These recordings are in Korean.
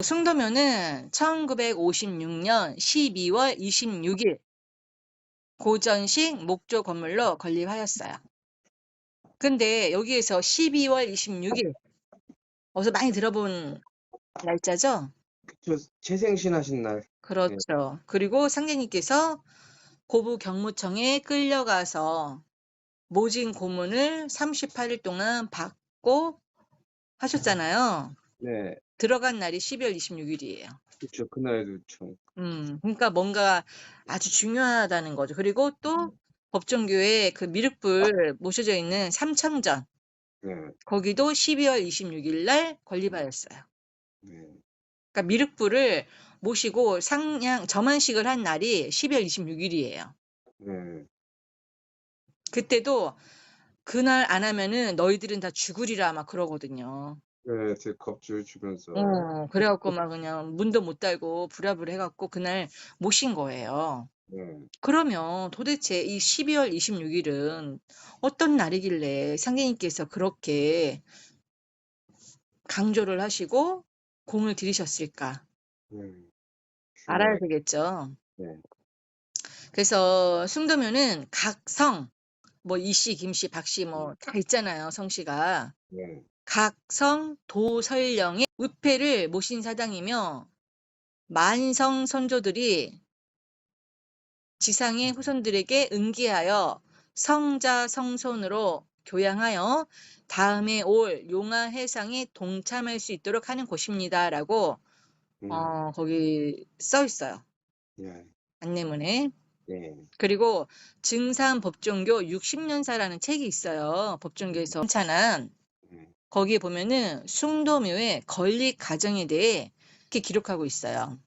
승도면은 1956년 12월 26일 고전식 목조 건물로 건립하였어요. 근데 여기에서 12월 26일 어디서 많이 들어본 날짜죠? 저 재생신하신 날. 네. 그렇죠. 그리고 상제님께서 고부 경무청에 끌려가서 모진 고문을 38일 동안 받고 하셨잖아요. 네. 들어간 날이 12월 26일이에요. 그쵸. 그날도 참. 그러니까 뭔가 아주 중요하다는 거죠. 그리고 또 법정교회 그 미륵불 모셔져 있는 삼청전 네. 거기도 12월 26일 날 건립하였어요. 네. 그러니까 미륵불을 모시고 점안식을 한 날이 12월 26일이에요. 네. 그때도 그날 안 하면은 너희들은 다 죽으리라 막 그러거든요. 네. 제 겁줄 주면서. 그래갖고 막 그냥 문도 못 달고 불합을 해갖고 그날 모신 거예요. 네. 그러면 도대체 이 12월 26일은 어떤 날이길래 상제님께서 그렇게 강조를 하시고 공을 들이셨을까? 네. 알아야 중요하죠. 되겠죠. 네. 그래서 승도면은 각 성, 뭐 이씨, 김씨, 박씨 뭐 다 있잖아요, 성씨가. 네. 각 성 도설령의 의패를 모신 사당이며 만성 선조들이 지상의 후손들에게 응기하여 성자 성손으로 교양하여 다음에 올 용화해상에 동참할 수 있도록 하는 곳입니다라고 거기 써 있어요. 네. 안내문에. 네. 그리고 증산법종교 60년사라는 책이 있어요. 법종교에서 편찬한. 네. 거기에 보면은 숭도묘의 건립 과정에 대해 이렇게 기록하고 있어요.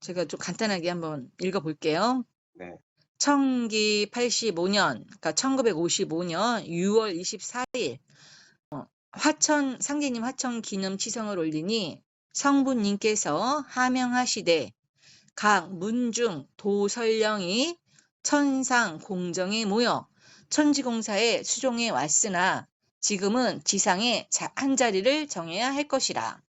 제가 좀 간단하게 한번 읽어볼게요. 네. 청기 85년, 그러니까 1955년 6월 24일 상제님 화천 기념 치성을 올리니 성부님께서 하명하시되 각 문중 도설령이 천상 공정에 모여 천지공사에 수종해 왔으나 지금은 지상에 한 자리를 정해야 할 것이라.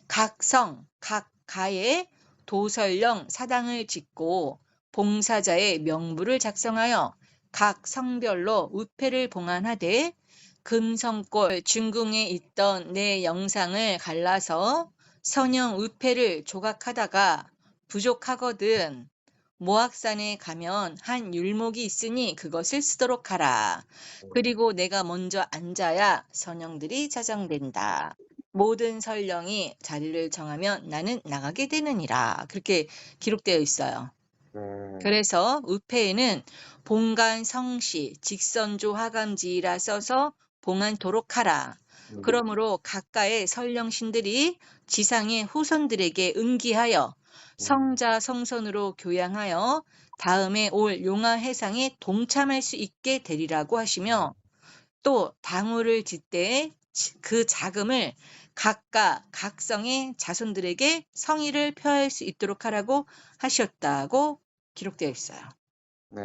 각 성, 각 가에 도설령 사당을 짓고 봉사자의 명부를 작성하여 각 성별로 우패를 봉안하되 금성골 중궁에 있던 내 영상을 갈라서 선형 우패를 조각하다가 부족하거든 모악산에 가면 한 율목이 있으니 그것을 쓰도록 하라. 그리고 내가 먼저 앉아야 선형들이 자정된다. 모든 설령이 자리를 정하면 나는 나가게 되느니라. 그렇게 기록되어 있어요. 네. 그래서 우패에는 봉간 성시 직선조 하감지이라 써서 봉안토록 하라. 그러므로 각가의 설령신들이 지상의 후손들에게 응기하여 성자 성선으로 교양하여 다음에 올 용화해상에 동참할 수 있게 되리라고 하시며 또 당우를 짓되 그 자금을 각각 각성의 자손들에게 성의를 표할 수 있도록 하라고 하셨다고 기록되어 있어요. 네.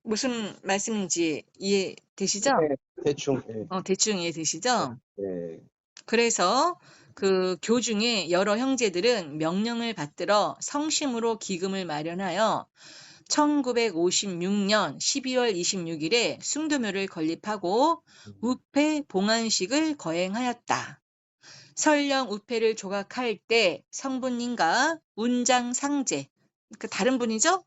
무슨 말씀인지 이해되시죠? 네. 대충. 네. 대충 이해되시죠? 네. 그래서 그 교중에 여러 형제들은 명령을 받들어 성심으로 기금을 마련하여 1956년 12월 26일에 숭도묘를 건립하고 우패 봉안식을 거행하였다. 설령 우패를 조각할 때 성부님과 운장상제, 그 다른 분이죠?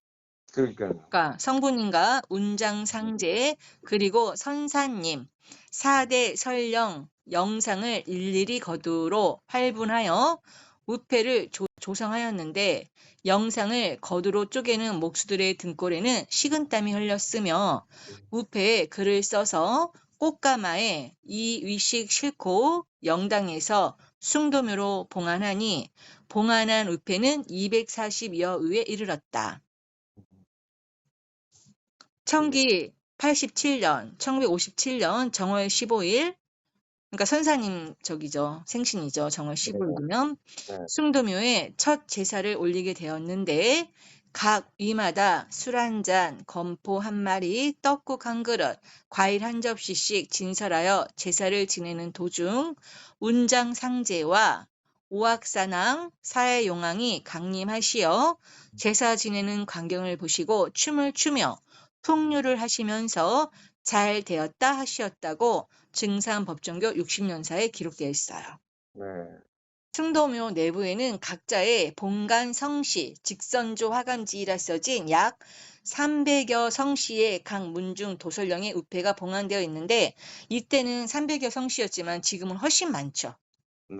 그러니까요. 그러니까 성부님과 운장상제 그리고 선사님 4대 설령 영상을 일일이 거두로 활분하여 우패를 조성하였는데 영상을 거두로 쪼개는 목수들의 등골에는 식은땀이 흘렸으며 우패에 글을 써서 꽃가마에 이 위식 싣고 영당에서 숭도묘로 봉안하니 봉안한 우패는 240여 의에 이르렀다. 청기 87년, 1957년 정월 15일, 그러니까 선사님 생신이죠. 정월 15일이면 네. 숭도묘에 첫 제사를 올리게 되었는데 각 위마다 술 한 잔, 건포 한 마리, 떡국 한 그릇, 과일 한 접시씩 진설하여 제사를 지내는 도중 운장상제와 오악산왕, 사해용왕이 강림하시어 제사 지내는 광경을 보시고 춤을 추며 풍류를 하시면서 잘 되었다 하시었다고 증산법정교 60년사에 기록되어 있어요. 네. 충도묘 내부에는 각자의 본관 성씨, 직선조 화감지이라 써진 약 300여 성씨의 각 문중 도설령의 우패가 봉안되어 있는데 이때는 300여 성씨였지만 지금은 훨씬 많죠. 네.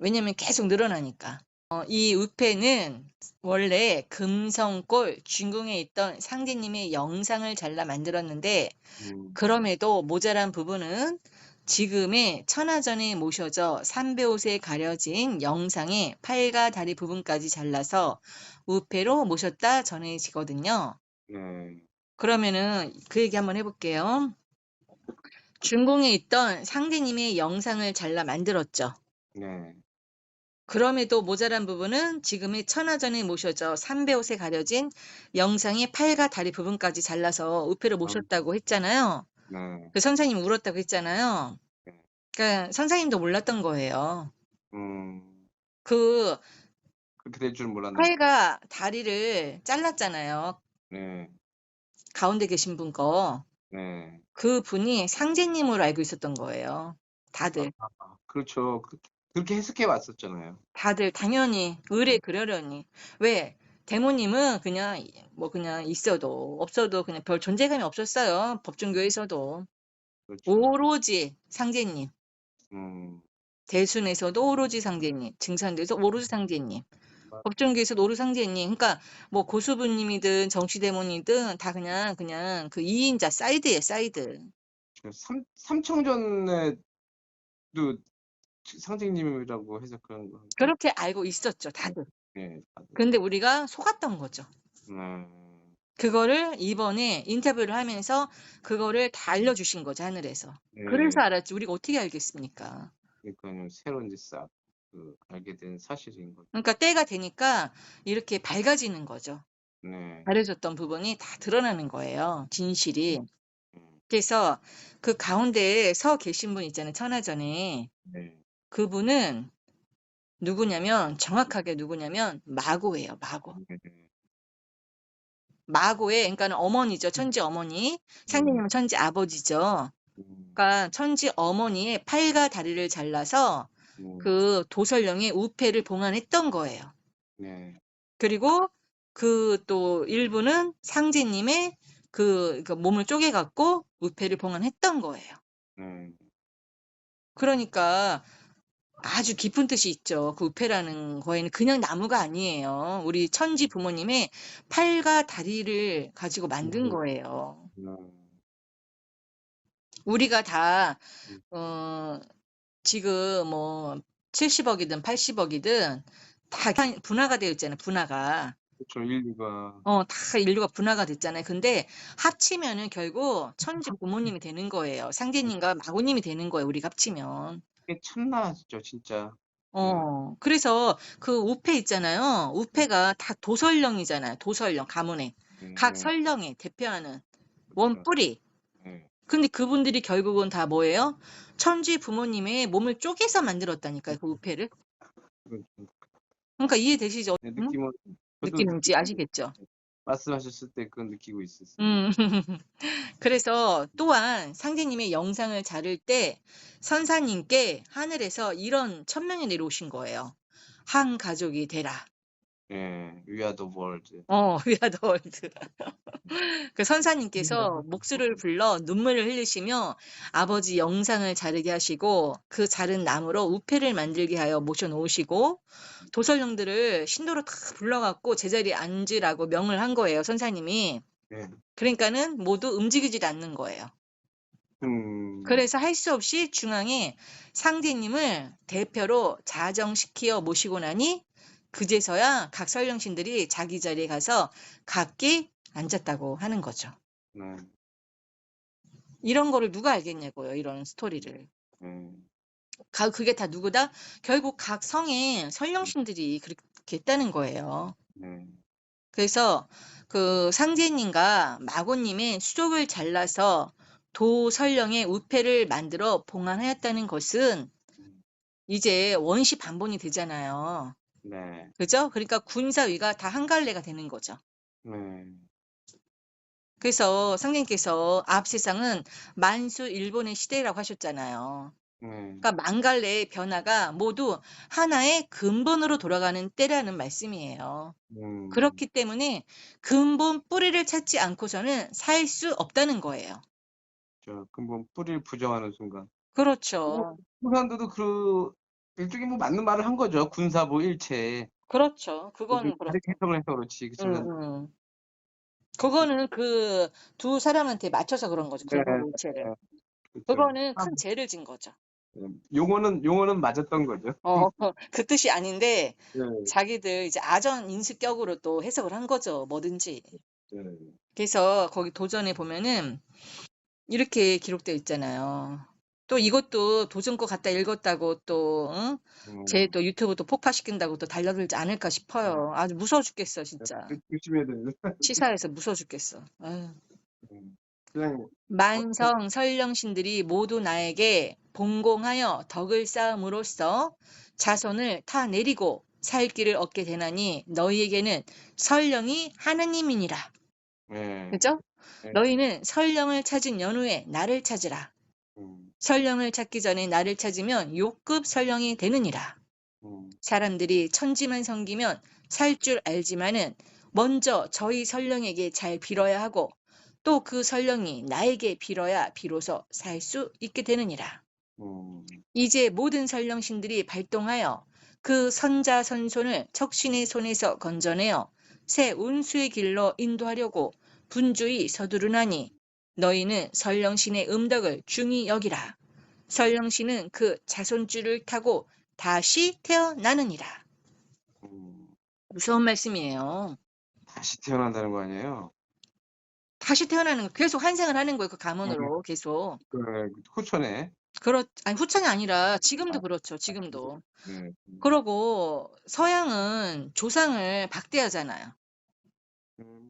왜냐면 계속 늘어나니까. 이 우패는 원래 금성골 중궁에 있던 상제님의 영상을 잘라 만들었는데 그럼에도 모자란 부분은 지금의 천하전에 모셔져 삼배옷에 가려진 영상의 팔과 다리 부분까지 잘라서 우패로 모셨다 전해지거든요. 네. 그러면은 그 얘기 한번 해볼게요. 중궁에 있던 상제님의 영상을 잘라 만들었죠. 네. 그럼에도 모자란 부분은 지금의 천하전에 모셔져 삼배옷에 가려진 영상의 팔과 다리 부분까지 잘라서 우패로 모셨다고 했잖아요. 네. 그 선생님 울었다고 했잖아요. 네. 그러니까 선생님도 몰랐던 거예요. 그 그렇게 될 줄 몰랐나 보다. 팔과 다리를 잘랐잖아요. 네. 가운데 계신 분 거. 네. 그 분이 상제님으로 알고 있었던 거예요. 다들. 그렇죠. 그렇게 해석해 왔었잖아요. 다들 당연히 의뢰 그러려니. 왜? 대모님은 그냥 그냥 있어도 없어도 그냥 별 존재감이 없었어요. 법중교에서도. 그렇죠. 오로지 상제님. 음. 대순에서도 오로지 상제님. 증산도에서 오로지 상제님. 법정교에서도 오로지 상제님. 그러니까 뭐 고수부님이든 정치대모님이든 다 그냥 그 2인자 사이드예요, 사이드. 삼청전에도 상징님이라고 해서 그런 거. 그렇게 알고 있었죠, 다들. 네. 근데 우리가 속았던 거죠. 그거를 이번에 인터뷰를 하면서 그거를 다 알려주신 거죠, 하늘에서. 그래서 알았지. 우리가 어떻게 알겠습니까? 그러니까요. 새로운 이제 싹 알게 된 사실인 거죠. 그러니까 때가 되니까 이렇게 밝아지는 거죠. 네. 가려졌던 부분이 다 드러나는 거예요, 진실이. 음. 그래서 그 가운데에 서 계신 분 있잖아요, 천하전에. 네. 그분은 누구냐면 정확하게 누구냐면 마고예요, 마고. 네. 마고의 그러니까는 어머니죠, 천지 어머니. 상제님은 천지 아버지죠. 그러니까 천지 어머니의 팔과 다리를 잘라서 그 도설령의 우패를 봉안했던 거예요. 네. 그리고 그 또 일부는 상제님의 그 몸을 쪼개 갖고 우패를 봉안했던 거예요. 그러니까 아주 깊은 뜻이 있죠. 그 우패라는 거에는 그냥 나무가 아니에요. 우리 천지 부모님의 팔과 다리를 가지고 만든 거예요. 우리가 다 지금 뭐 70억이든 80억이든 다 분화가 되어 있잖아요, 분화가. 그렇죠. 인류가 다 인류가 분화가 됐잖아요. 근데 합치면은 결국 천지 부모님이 되는 거예요. 상제님과 마고님이 되는 거예요, 우리가 합치면. 이게 참나죠, 진짜. 그래서 그 우패 있잖아요. 우패가 다 도설령이잖아요. 도설령, 가문의. 각 설령에 대표하는 원뿌리. 근데 그분들이 결국은 다 뭐예요? 천지 부모님의 몸을 쪼개서 만들었다니까요, 그 우패를. 그러니까 이해되시죠? 네, 느낌은 저도 느낌인지 아시겠죠? 말씀하셨을 때 그건 느끼고 있었어요. 그래서 또한 상제님의 영상을 자를 때 선사님께 하늘에서 이런 천명이 내려오신 거예요. 한 가족이 되라. 예, We are the world. We are the world. 그 선사님께서 목소리를 불러 눈물을 흘리시며 아버지 영상을 자르게 하시고 그 자른 나무로 우패를 만들게 하여 모셔놓으시고 도설령들을 신도로 다 불러갖고 제자리에 앉으라고 명을 한 거예요, 선사님이. 예. 그러니까는 모두 움직이질 않는 거예요. 그래서 할 수 없이 중앙에 상제님을 대표로 자정시키어 모시고 나니 그제서야 각 설령신들이 자기 자리에 가서 각기 앉았다고 하는 거죠. 이런 거를 누가 알겠냐고요, 이런 스토리를. 그게 다 누구다? 결국 각 성에 설령신들이 그렇게 했다는 거예요. 그래서 그 상제님과 마고님의 수족을 잘라서 도설령의 우패를 만들어 봉안하였다는 것은 음, 이제 원시 반본이 되잖아요. 네. 그죠? 그러니까 군사위가 다 한 갈래가 되는 거죠. 네. 그래서 상제님께서 앞 세상은 만수 일본의 시대라고 하셨잖아요. 네. 그러니까 만갈래의 변화가 모두 하나의 근본으로 돌아가는 때라는 말씀이에요. 음, 그렇기 때문에 근본 뿌리를 찾지 않고서는 살 수 없다는 거예요. 저 근본 뿌리를 부정하는 순간. 뭐, 그렇죠. 공산도도 그 일종의 뭐 맞는 말을 한 거죠. 군사보 일체. 그렇죠. 좀 그거는 다르게 그렇죠. 해석을 해서 그렇지. 음, 그렇지만 음. 그거는 그 두 사람한테 맞춰서 그런 거죠. 네, 군사일체를. 네, 그렇죠. 그거는 큰 죄를 진 거죠. 용어는 맞았던 거죠. 그 뜻이 아닌데 네, 자기들 이제 아전 인수격으로 또 해석을 한 거죠. 뭐든지. 네. 그래서 거기 도전에 보면은 이렇게 기록되어 있잖아요. 또 이것도 도전 거 갖다 읽었다고 또, 응? 제 음, 또 유튜브 또 폭파시킨다고 또 달려들지 않을까 아, 싶어요. 아주 무서워 죽겠어, 진짜. 조심해야 되는. 치사해서 무서워 죽겠어. 아유. 그냥 만성 선령신들이 모두 나에게 봉공하여 덕을 쌓음으로써 자손을 타 내리고 살 길을 얻게 되나니 너희에게는 설령이 하느님이니라. 네, 그죠? 네, 너희는 설령을 찾은 연후에 나를 찾으라. 음, 설령을 찾기 전에 나를 찾으면 욕급 설령이 되느니라. 음, 사람들이 천지만 섬기면 살 줄 알지만은 먼저 저희 설령에게 잘 빌어야 하고 또 그 설령이 나에게 빌어야 비로소 살 수 있게 되느니라. 음, 이제 모든 설령신들이 발동하여 그 선자선손을 척신의 손에서 건져내어 새 운수의 길로 인도하려고 분주히 서두르나니 너희는 설령신의 음덕을 중히 여기라. 설령신은 그 자손줄을 타고 다시 태어나느니라. 음. 무서운 말씀이에요. 다시 태어난다는 거 아니에요? 다시 태어나는 거 계속 환생을 하는 거예요. 그 네, 가문으로 계속. 후천에. 아니 후천이 아니라 지금도 아, 그렇죠. 지금도. 네, 그러고 서양은 조상을 박대하잖아요.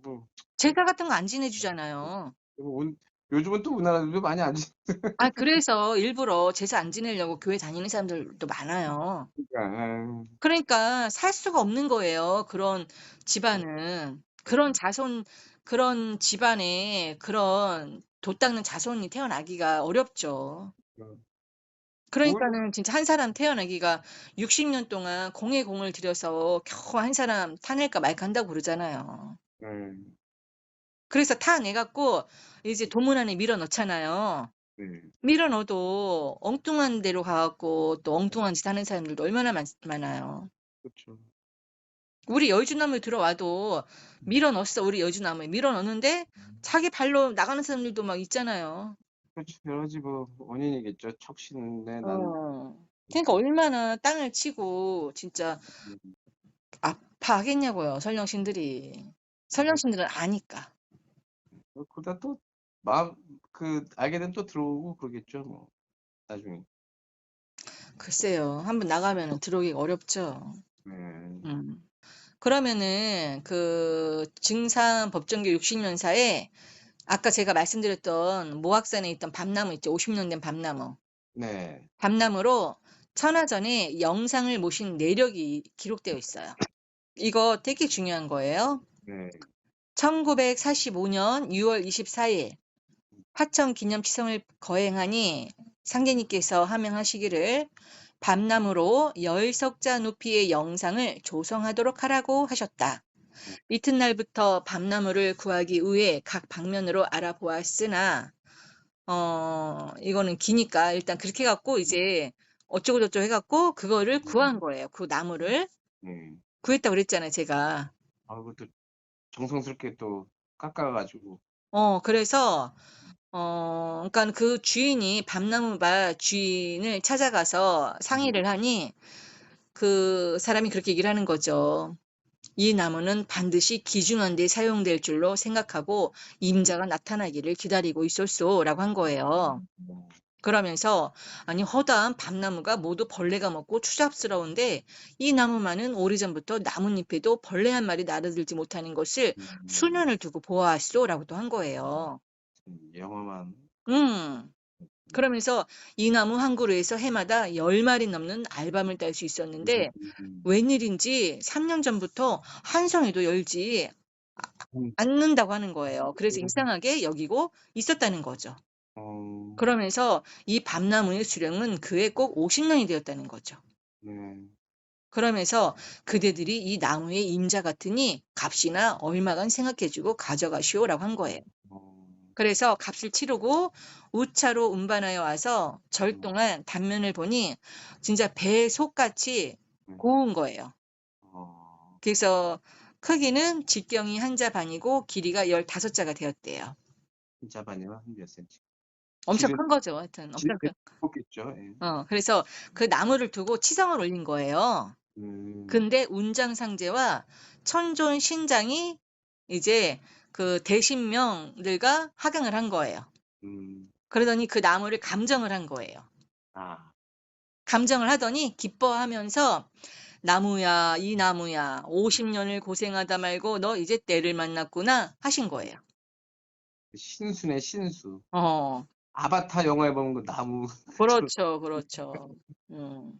뭐, 제사 같은 거 안 지내주잖아요. 온- 요즘은 또 우리나라도 많이 안 그래서 일부러 제사 안 지내려고 교회 다니는 사람들도 많아요. 지니까. 그러니까 살 수가 없는 거예요. 그런 집안은. 그런 자손, 그런 집안에 그런 돛 닦는 자손이 태어나기가 어렵죠. 뭘, 그러니까는 진짜 한 사람 태어나기가 60년 동안 공에 공을 들여서 겨우 한 사람 타낼까 말까 한다고 그러잖아요. 네, 그래서 타내 갖고 이제 도문 안에 밀어 넣잖아요. 네, 밀어 넣어도 엉뚱한 데로 가 갖고 또 엉뚱한 짓 하는 사람들도 얼마나 많아요. 그렇죠. 우리 여주나무에 들어와도 밀어 넣었어, 우리 여주나무에. 밀어 넣었는데 자기 발로 나가는 사람들도 막 있잖아요. 그렇죠. 여러 가지 뭐 원인이겠죠. 척신인데 난 그러니까 얼마나 땅을 치고 진짜 아파하겠냐고요, 선령신들이. 네. 선령신들은 아니까. 그러다 또 마음 알게 되면 또 들어오고 그러겠죠. 뭐 나중에. 글쎄요. 한번 나가면은 들어오기가 어렵죠. 네, 음. 그러면은 그 증산 법정교 60년사에 아까 제가 말씀드렸던 모악산에 있던 밤나무 있죠. 50년 된 밤나무. 네, 밤나무로 천하전에 영상을 모신 내력이 기록되어 있어요. 이거 되게 중요한 거예요. 네, 1945년 6월 24일 화천 기념치성을 거행하니 상제님께서 하명하시기를 밤나무로 10석자 높이의 영상을 조성하도록 하라고 하셨다. 이튿날부터 밤나무를 구하기 위해 각 방면으로 알아보았으나 이거는 기니까 일단 그렇게 해 갖고 이제 어쩌고저쩌고 해 갖고 그거를 구한 거예요. 그 나무를 네. 구했다고 그랬잖아요, 제가. 아, 그것도 정성스럽게 또 깎아가지고. 그래서 그러니까 그 주인이 밤나무밭 주인을 찾아가서 상의를 하니 그 사람이 그렇게 얘기를 하는 거죠. 이 나무는 반드시 기중한 데 사용될 줄로 생각하고 임자가 나타나기를 기다리고 있었소라고 한 거예요. 그러면서 아니 허다한 밤나무가 모두 벌레가 먹고 추잡스러운데 이 나무만은 오래전부터 나뭇잎에도 벌레 한 마리 날아들지 못하는 것을 음, 수년을 두고 보아하시오라고도 한 거예요. 영험한. 음. 음, 그러면서 이 나무 한 그루에서 해마다 10마리 넘는 알밤을 딸 수 있었는데 음, 웬일인지 3년 전부터 한 성에도 열지 음, 않는다고 하는 거예요. 그래서 이상하게 여기고 있었다는 거죠. 어, 그러면서 이 밤나무의 수령은 그해 꼭 50년이 되었다는 거죠. 네, 그러면서 그대들이 이 나무의 임자 같으니 값이나 얼마간 생각해주고 가져가시오라고 한 거예요. 어, 그래서 값을 치르고 우차로 운반하여 와서 절 음, 동안 단면을 보니 진짜 배 속같이 음, 고운 거예요. 어, 그래서 크기는 직경이 한 자 반이고 길이가 15자가 되었대요. 진짜 반이나 몇 센치. 엄청 질은, 큰 거죠. 하여튼 엄청 질은 큰. 높겠죠. 예. 그래서 그 나무를 두고 치성을 올린 거예요. 음, 근데 운장상제와 천존 신장이 이제 그 대신명들과 하강을 한 거예요. 음, 그러더니 그 나무를 감정을 한 거예요. 아, 감정을 하더니 기뻐하면서 나무야, 이 나무야, 50년을 고생하다 말고 너 이제 때를 만났구나 하신 거예요. 신수네, 신수. 어, 아바타 영화에 보면 그 나무. 그렇죠, 그렇죠. 음.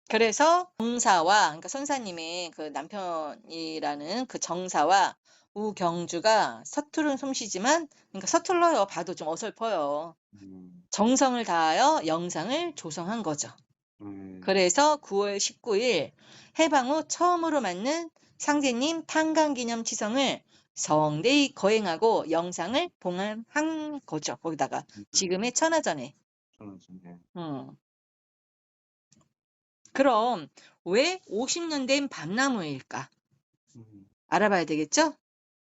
그래서 정사와, 그러니까 선사님의 그 남편이라는 그 정사와 우경주가 서투른 솜씨지만, 그러니까 서툴러요. 봐도 좀 어설퍼요. 음, 정성을 다하여 영상을 조성한 거죠. 음, 그래서 9월 19일 해방 후 처음으로 맞는 상제님 탄광기념 치성을 성대히 거행하고 영상을 봉헌한 거죠. 거기다가 지금의 천하전에. 저는 좀, 예. 음. 그럼 왜 50년 된 밤나무일까? 음. 알아봐야 되겠죠?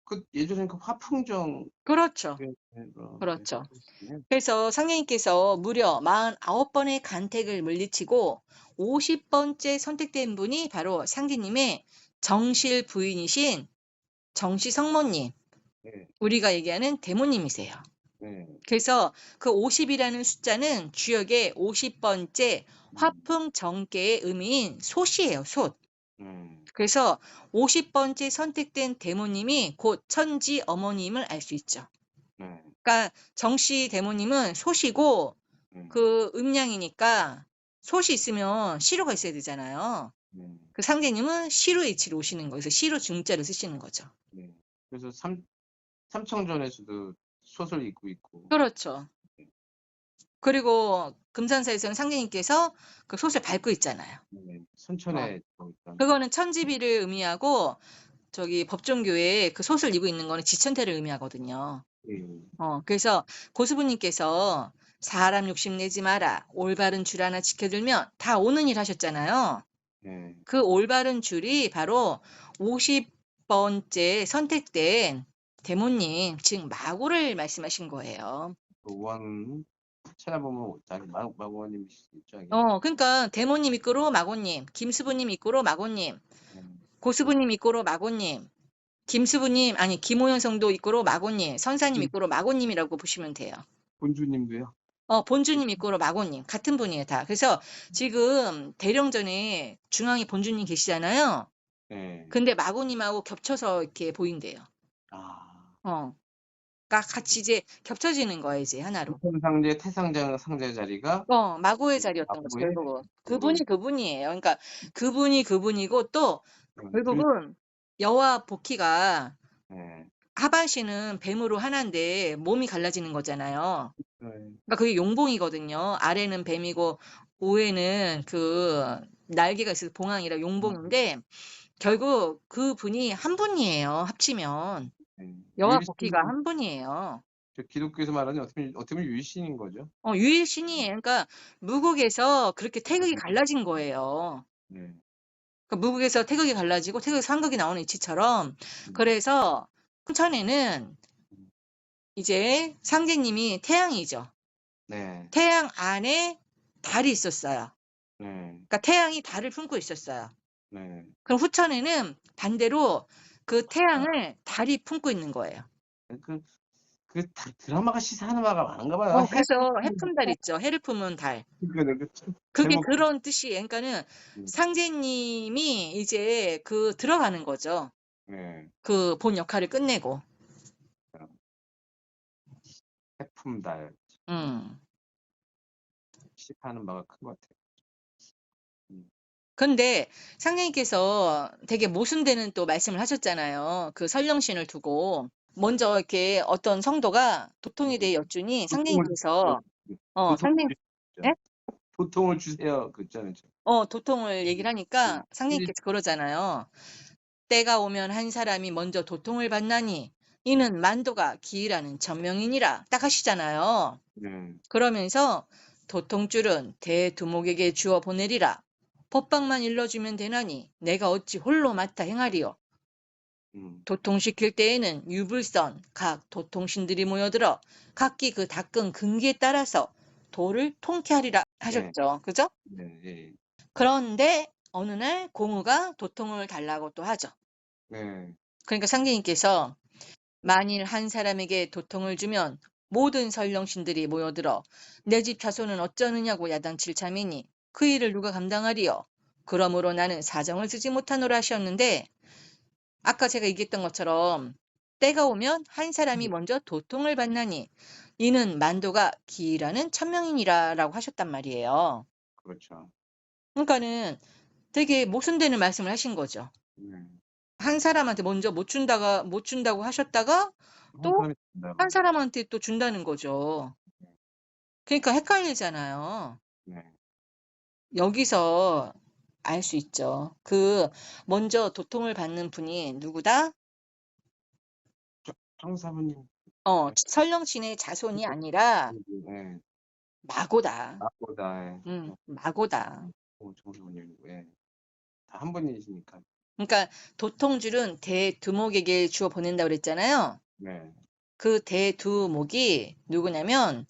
그 예전에 그 화풍정 그렇죠. 그런데 그렇죠. 있었어요. 그래서 상님께서 무려 49번의 간택을 물리치고 50번째 선택된 분이 바로 상제님의 정실 부인이신 정시 성모님, 네, 우리가 얘기하는 대모님이세요. 네, 그래서 그 50이라는 숫자는 주역의 50번째 음, 화풍 정계의 의미인 솥이에요, 솥. 네, 그래서 50번째 선택된 대모님이 곧 천지 어머님을 알 수 있죠. 네, 그러니까 정씨 대모님은 솥이고 네, 그 음양이니까 솥이 있으면 시루가 있어야 되잖아요. 네, 그 상제님은 시루 H로 오시는 거예요. 그래서 시루 중자를 쓰시는 거죠. 네. 그래서 삼청전에서도 솥을 입고 있고, 그렇죠. 그리고 금산사에서는 상제님께서 그 솥을 밟고 있잖아요. 네, 어. 선천에 일단, 그거는 천지비를 의미하고 저기 법종교에 그 솥을 입고 있는 거는 지천태를 의미하거든요. 예, 그래서 고수부님께서 사람 욕심 내지 마라. 올바른 줄 하나 지켜들면 다 오는 일 하셨잖아요. 예, 그 올바른 줄이 바로 50번째 선택된 대모님, 즉 마구를 말씀하신 거예요. 그 우원 찾아보면 자기 마고원님이 있죠, 이게. 그러니까 대모님 이꼬로 마고님, 김수부님 이꼬로 마고님, 네, 고수부님 이꼬로 마고님, 김수부님, 아니 김호연 성도 이꼬로 마고님, 선사님 본주, 이꼬로 마고님이라고 보시면 돼요. 본주님도요. 본주님 이꼬로 마고님 같은 분이에요 다. 그래서 지금 대령전에 중앙에 본주님 계시잖아요. 네, 근데 마고님하고 겹쳐서 이렇게 보인대요. 아, 어. 그러니까 같이 이제 겹쳐지는 거예요 이제 하나로. 상제 태상자 상제 자리가 마고의 자리였던 거죠 마고의 결국은. 그분이 그분, 그분이에요. 그러니까 그분이 그분이고 또 들, 결국은 여와 복희가 네, 하반신은 뱀으로 하나인데 몸이 갈라지는 거잖아요. 네, 그러니까 그게 용봉이거든요. 아래는 뱀이고 위에는 그 날개가 있어서 봉황이라 용봉인데 결국 그분이 한 분이에요. 합치면 네. 여와 유일신, 복희가 한 분이에요. 저 기독교에서 말하는 어떻게 보면 유일신인 거죠. 유일신이에요. 그러니까 무국에서 그렇게 태극이 갈라진 거예요. 네. 그러니까 무국에서 태극이 갈라지고 태극에서 한극이 나오는 이치처럼 음, 그래서 순천에는 음, 이제 상제님이 태양이죠. 네, 태양 안에 달이 있었어요. 네, 그러니까 태양이 달을 품고 있었어요. 네. 그럼 후천에는 반대로 그 아, 태양을 달이 품고 있는 거예요. 그 그 드라마가 시사하는 바가 많은가 봐요. 그래서 해품달 있죠. 해를 품은 달. 그러니까요. 그 그게 제목. 그런 뜻이에요. 그러니까는 음, 상제님이 이제 그 들어가는 거죠. 네. 그 본 역할을 끝내고. 해품달 음. 시사하는 바가 큰 것 같아요. 음, 근데 상제님께서 되게 모순되는 또 말씀을 하셨잖아요. 그 설령신을 두고. 먼저 이렇게 어떤 성도가 도통에 대해 여쭈니 도통을 주세요. 상제님께서 도통을 상제님 예? 주시죠. 도통을 주세요. 그 있잖아요. 도통을 얘기를 하니까 음, 상제님께서 그러잖아요. 때가 오면 한 사람이 먼저 도통을 받나니 이는 만도가 기이라는 천명이니라 딱 하시잖아요. 네. 그러면서 도통줄은 대두목에게 주어 보내리라. 법방만 일러주면 되나니 내가 어찌 홀로 맡아 행하리요. 음, 도통시킬 때에는 유불선 각 도통신들이 모여들어 각기 그 닦은 근기에 따라서 도를 통케하리라 네. 하셨죠. 그죠? 네. 예. 그런데 어느 날 공우가 도통을 달라고 또 하죠. 네. 그러니까 상제님께서 만일 한 사람에게 도통을 주면 모든 설령신들이 모여들어 내 집 자손은 어쩌느냐고 야단칠 참이니 그 일을 누가 감당하리요. 그러므로 나는 사정을 쓰지 못하노라 하셨는데 아까 제가 얘기했던 것처럼 때가 오면 한 사람이 먼저 도통을 받나니 이는 만도가 기라는 천명이니라라고 하셨단 말이에요. 그렇죠. 그러니까는 되게 모순되는 말씀을 하신 거죠. 네. 한 사람한테 먼저 못 준다고 하셨다가 한 또 사람이 한 된다고. 사람한테 또 준다는 거죠. 그러니까 헷갈리잖아요. 네. 여기서 알 수 있죠. 먼저 도통을 받는 분이 누구다? 청사부님. 네. 설령신의 자손이 아니라 네. 마고다. 나보다 마고다. 청사부님. 예. 다 한 분이시니까. 그러니까 도통줄은 대두목에게 주어 보낸다고 그랬잖아요. 네. 그 대두목이 누구냐면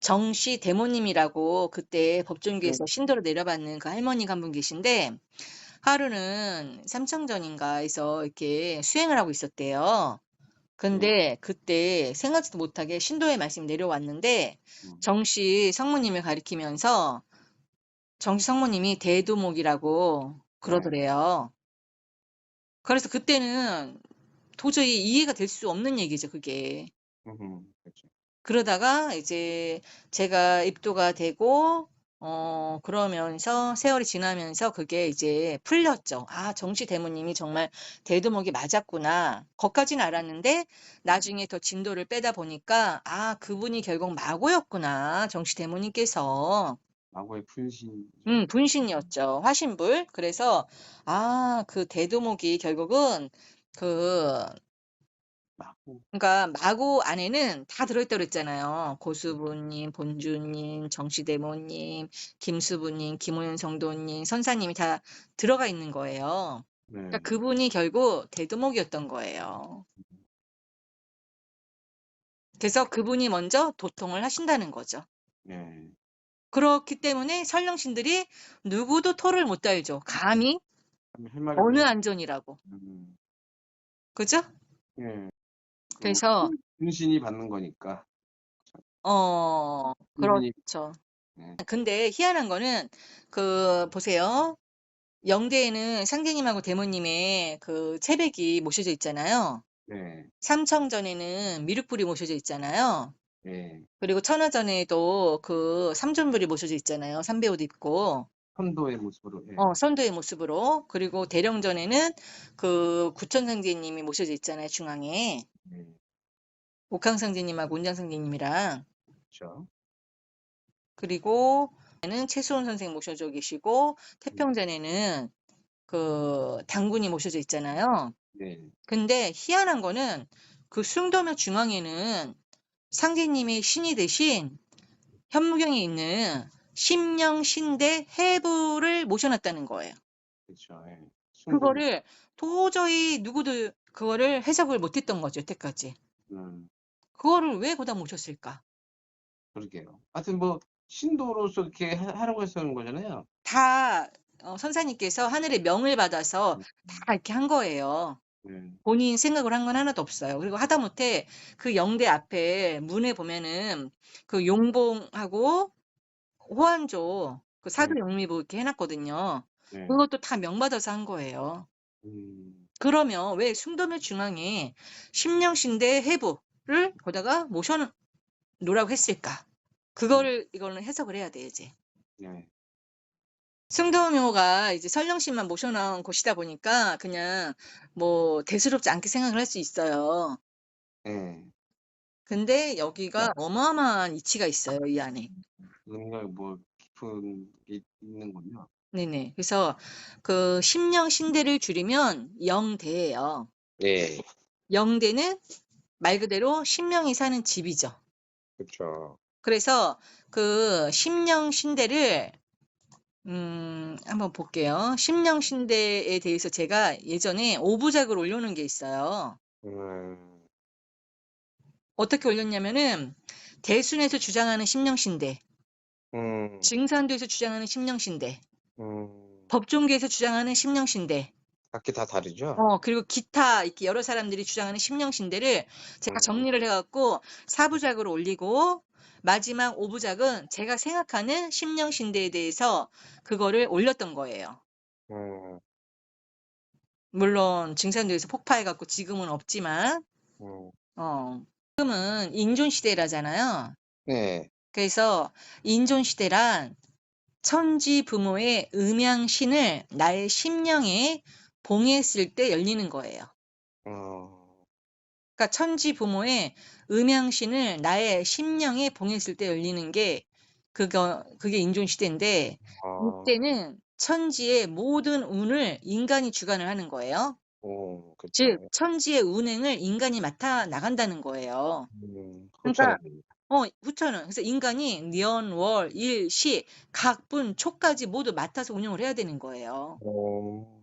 정씨 대모님이라고 그때 네. 법존교에서 신도로 내려받는 그 할머니가 한 분 계신데 하루는 삼청전인가에서 이렇게 수행을 하고 있었대요. 네. 근데 그때 생각지도 못하게 신도의 말씀이 내려왔는데 음, 정씨 성모님을 가리키면서 정씨 성모님이 대두목이라고 네. 그러더래요. 그래서 그때는 도저히 이해가 될 수 없는 얘기죠, 그게. 그렇죠. 그러다가 이제 제가 입도가 되고 그러면서 세월이 지나면서 그게 이제 풀렸죠. '아 정시 대모님이 정말 대두목이 맞았구나.' 거기까지는 알았는데 나중에 더 진도를 빼다 보니까 '아 그분이 결국 마고였구나, 정시 대모님께서.' 마고의 분신이죠. 분신이었죠. 화신불. 그래서 그 대두목이 결국은 그 마고. 그러니까 마고 안에는 다 들어있다고 그랬잖아요. 고수부님, 본주님, 정시대모님, 김수부님, 김호연 성도님, 선사님이 다 들어가 있는 거예요. 그러니까 네. 그분이 결국 대두목이었던 거예요. 그래서 그분이 먼저 도통을 하신다는 거죠. 네. 그렇기 때문에 설령신들이 누구도 토를 못 달죠. 감히 할 말이 어느 없는. 안전이라고. 음, 그죠? 예. 또 그래서 분신이 받는 거니까. 분신이. 그렇죠. 네. 근데 희한한 거는 보세요. 영대에는 상제님하고 대모님의 그 채백이 모셔져 있잖아요. 네. 삼청전에는 미륵불이 모셔져 있잖아요. 네. 그리고 천하전에도 그 삼존불이 모셔져 있잖아요. 삼배옷 입고. 선도의 모습으로. 예. 선도의 모습으로. 그리고 대령전에는 그 구천상제님이 모셔져 있잖아요. 중앙에. 네. 옥황상제님하고 운장상제님이랑. 그렇죠. 그리고 는 최수원 선생 모셔져 계시고 음, 태평전에는 그 당군이 모셔져 있잖아요. 네. 근데 희한한 거는 그 숭도묘 중앙에는 상제님이 신이 되신 현무경에 있는 심령 신대 해부를 모셔놨다는 거예요. 그렇죠. 예. 순도면. 그거를 도저히 누구도 그거를 해석을 못했던 거죠, 여태까지. 음, 그거를 왜 거기다 모셨을까? 그러게요. 하여튼 뭐 신도로서 이렇게 하라고 해서 하는 거잖아요. 다 선사님께서 하늘의 명을 받아서 음, 다 이렇게 한 거예요. 본인 생각을 한 건 하나도 없어요. 그리고 하다못해 그 영대 앞에 문에 보면은 그 용봉하고 호안조 그 사도 영미부 이렇게 해 놨거든요. 네. 그것도 다 명받아서 한 거예요. 음. 그러면 왜 숭도묘 중앙에 심령신대 해부를 거기다가 모셔 놓으라고 했을까? 그거를 이거는 해석을 해야 돼야지. 네. 숭도묘가 이제 설령신만 모셔 놓은 곳이다 보니까 그냥 뭐 대수롭지 않게 생각을 할 수 있어요. 예. 근데 여기가 어마어마한 이치가 있어요, 이 안에. 뭔가 뭐 깊은 게 있는군요. 네네. 그래서 그 심령신대를 줄이면 영대예요. 네. 영대는 말 그대로 신명이 사는 집이죠. 그쵸. 그래서 그 심령신대를 한번 볼게요. 심령신대에 대해서 제가 예전에 5부작을 올려놓은 게 있어요. 음. 어떻게 올렸냐면은 대순에서 주장하는 심령신대, 음. 증산도에서 주장하는 심령신대, 음. 법종계에서 주장하는 심령신대, 각기 다 다르죠? 그리고 기타 이렇게 여러 사람들이 주장하는 심령신대를 제가 정리를 해 갖고 4부작으로 올리고 마지막 5부작은 제가 생각하는 심령신대에 대해서 그거를 올렸던 거예요. 음. 물론 증산도에서 폭파해 갖고 지금은 없지만 음. 지금은 인존시대라잖아요. 네. 그래서 인존시대란 천지 부모의 음양신을 나의 심령에 봉했을 때 열리는 거예요. 어. 그러니까 천지 부모의 음양신을 나의 심령에 봉했을 때 열리는 게 그게 인존시대인데 아. 이때는 천지의 모든 운을 인간이 주관을 하는 거예요. 즉 그쵸. 천지의 운행을 인간이 맡아 나간다는 거예요. 그러니까 후천은. 후천은 그래서 인간이 년, 월, 일, 시, 각분, 초까지 모두 맡아서 운영을 해야 되는 거예요. 어.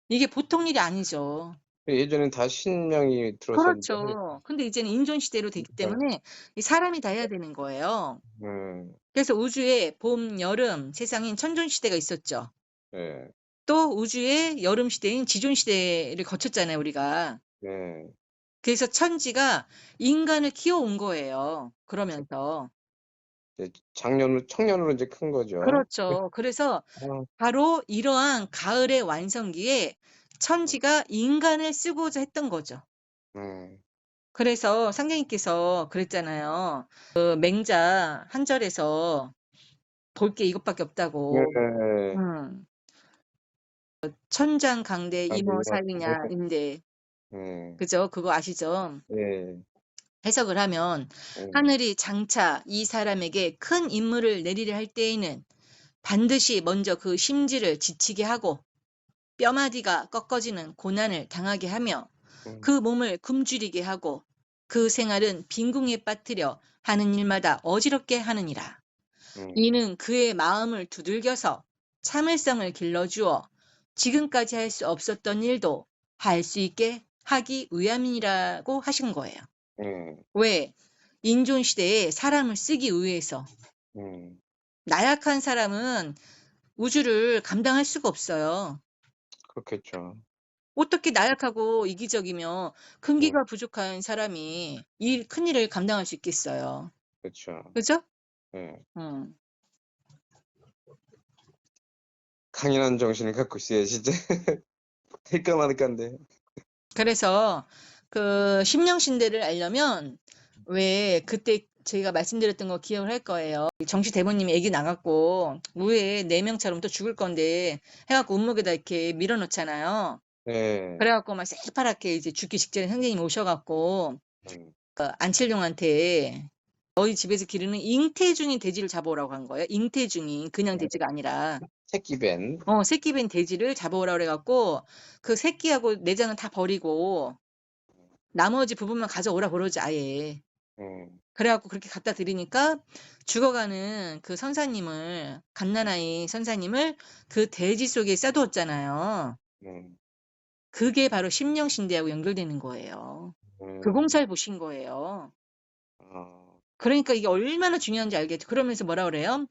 이게 보통 일이 아니죠. 예전엔 다 신명이 들어섰는데 그렇죠. 근데 이제는 인존시대로 됐기 때문에 이 사람이 다 해야 되는 거예요. 음. 그래서 우주에 봄, 여름, 세상인 천존시대가 있었죠. 네. 또 우주의 여름시대인 지존시대를 거쳤잖아요, 우리가. 네. 그래서 천지가 인간을 키워온 거예요, 그러면서. 이제 청년으로 이제 큰 거죠. 그렇죠. 그래서 아. 바로 이러한 가을의 완성기에 천지가 인간을 쓰고자 했던 거죠. 네. 그래서 상경님께서 그랬잖아요. 그 맹자 한 절에서 볼 게 이것밖에 없다고. 네. 음. 천장강대 아, 네. 이모살리냐인데 네. 그죠? 그거 아시죠? 네. 해석을 하면 네. 하늘이 장차 이 사람에게 큰 임무를 내리려 할 때에는 반드시 먼저 그 심지를 지치게 하고 뼈마디가 꺾어지는 고난을 당하게 하며 그 음. 몸을 굶주리게 하고 그 생활은 빈궁에 빠뜨려 하는 일마다 어지럽게 하느니라. 음. 이는 그의 마음을 두들겨서 참을성을 길러주어 지금까지 할 수 없었던 일도 할 수 있게 하기 위함이라고 하신 거예요. 음. 왜? 인존 시대에 사람을 쓰기 위해서. 음. 나약한 사람은 우주를 감당할 수가 없어요. 그렇겠죠. 어떻게 나약하고 이기적이며 음. 근기가 부족한 사람이 이 큰일을 감당할 수 있겠어요. 그쵸. 그죠? 예. 음. 강인한 정신을 갖고 있어야 진짜 될까 말까인데. 그래서 그 심령신대를 알려면 왜 그때 제가 말씀드렸던 거 기억을 할 거예요. 정시 대모님이 애기 나갔고 우에 4명처럼 또 죽을 건데 해갖고 운목에다 이렇게 밀어놓잖아요. 예. 그래갖고 막 새파랗게 이제 죽기 직전에 선생님이 오셔갖고 음. 안칠룡한테 너희 집에서 기르는 잉태중인 돼지를 잡아오라고 한 거예요. 잉태중인 그냥 돼지가 아니라 새끼뱀. 새끼 뱀 돼지를 잡아오라고 그래갖고 그 새끼하고 내장은 다 버리고 나머지 부분만 가져오라 그러지 아예. 음. 그래갖고 그렇게 갖다 드리니까 죽어가는 그 선사님을 갓난아이 선사님을 그 돼지 속에 싸두었잖아요. 음. 그게 바로 심령신대하고 연결되는 거예요. 그 음. 공사를 보신 거예요. 어. 그러니까 이게 얼마나 중요한지 알겠죠. 그러면서 뭐라 그래요?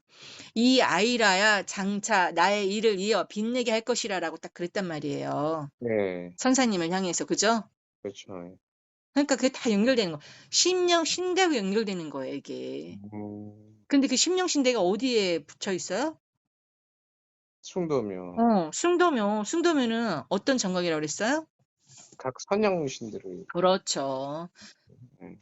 "이 아이라야 장차 나의 일을 이어 빛내게 할 것이라."라고 딱 그랬단 말이에요. 네. 선사님을 향해서. 그죠? 그렇죠. 예. 그러니까 그게 다 연결되는 거. 심령신대하고 연결되는 거예요, 이게. 음. 근데 그 심령신대가 어디에 붙여 있어요? 숭도묘. 숭도묘. 숭도묘는 어떤 정각이라고 그랬어요? 각 선양신들을. 그렇죠. 예.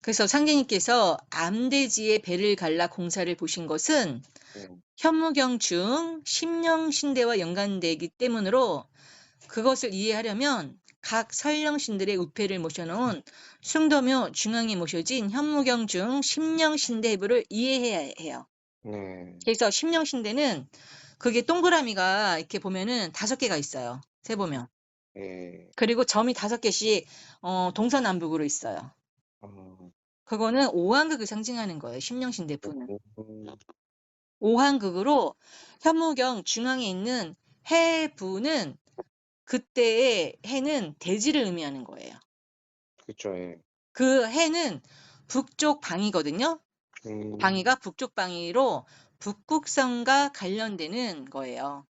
그래서 상제님께서 암대지의 배를 갈라 공사를 보신 것은 예. 현무경 중 심령신대와 연관되기 때문으로 그것을 이해하려면 각 설령신들의 우패를 모셔놓은 숭도묘 중앙에 모셔진 현무경 중 심령신대 해부를 이해해야 해요. 네. 그래서 심령신대는 그게 동그라미가 이렇게 보면은 5개가 있어요. 세보면. 예. 그리고 점이 5개씩 동서남북으로 있어요. 어. 그거는 오한극을 상징하는 거예요. 심령신대부는. 음. 오한극으로 현무경 중앙에 있는 해부는 그때의 해는 대지를 의미하는 거예요. 그쵸. 예. 그 해는 북쪽 방이거든요. 방위가 북쪽 방위로 북극성과 관련되는 거예요.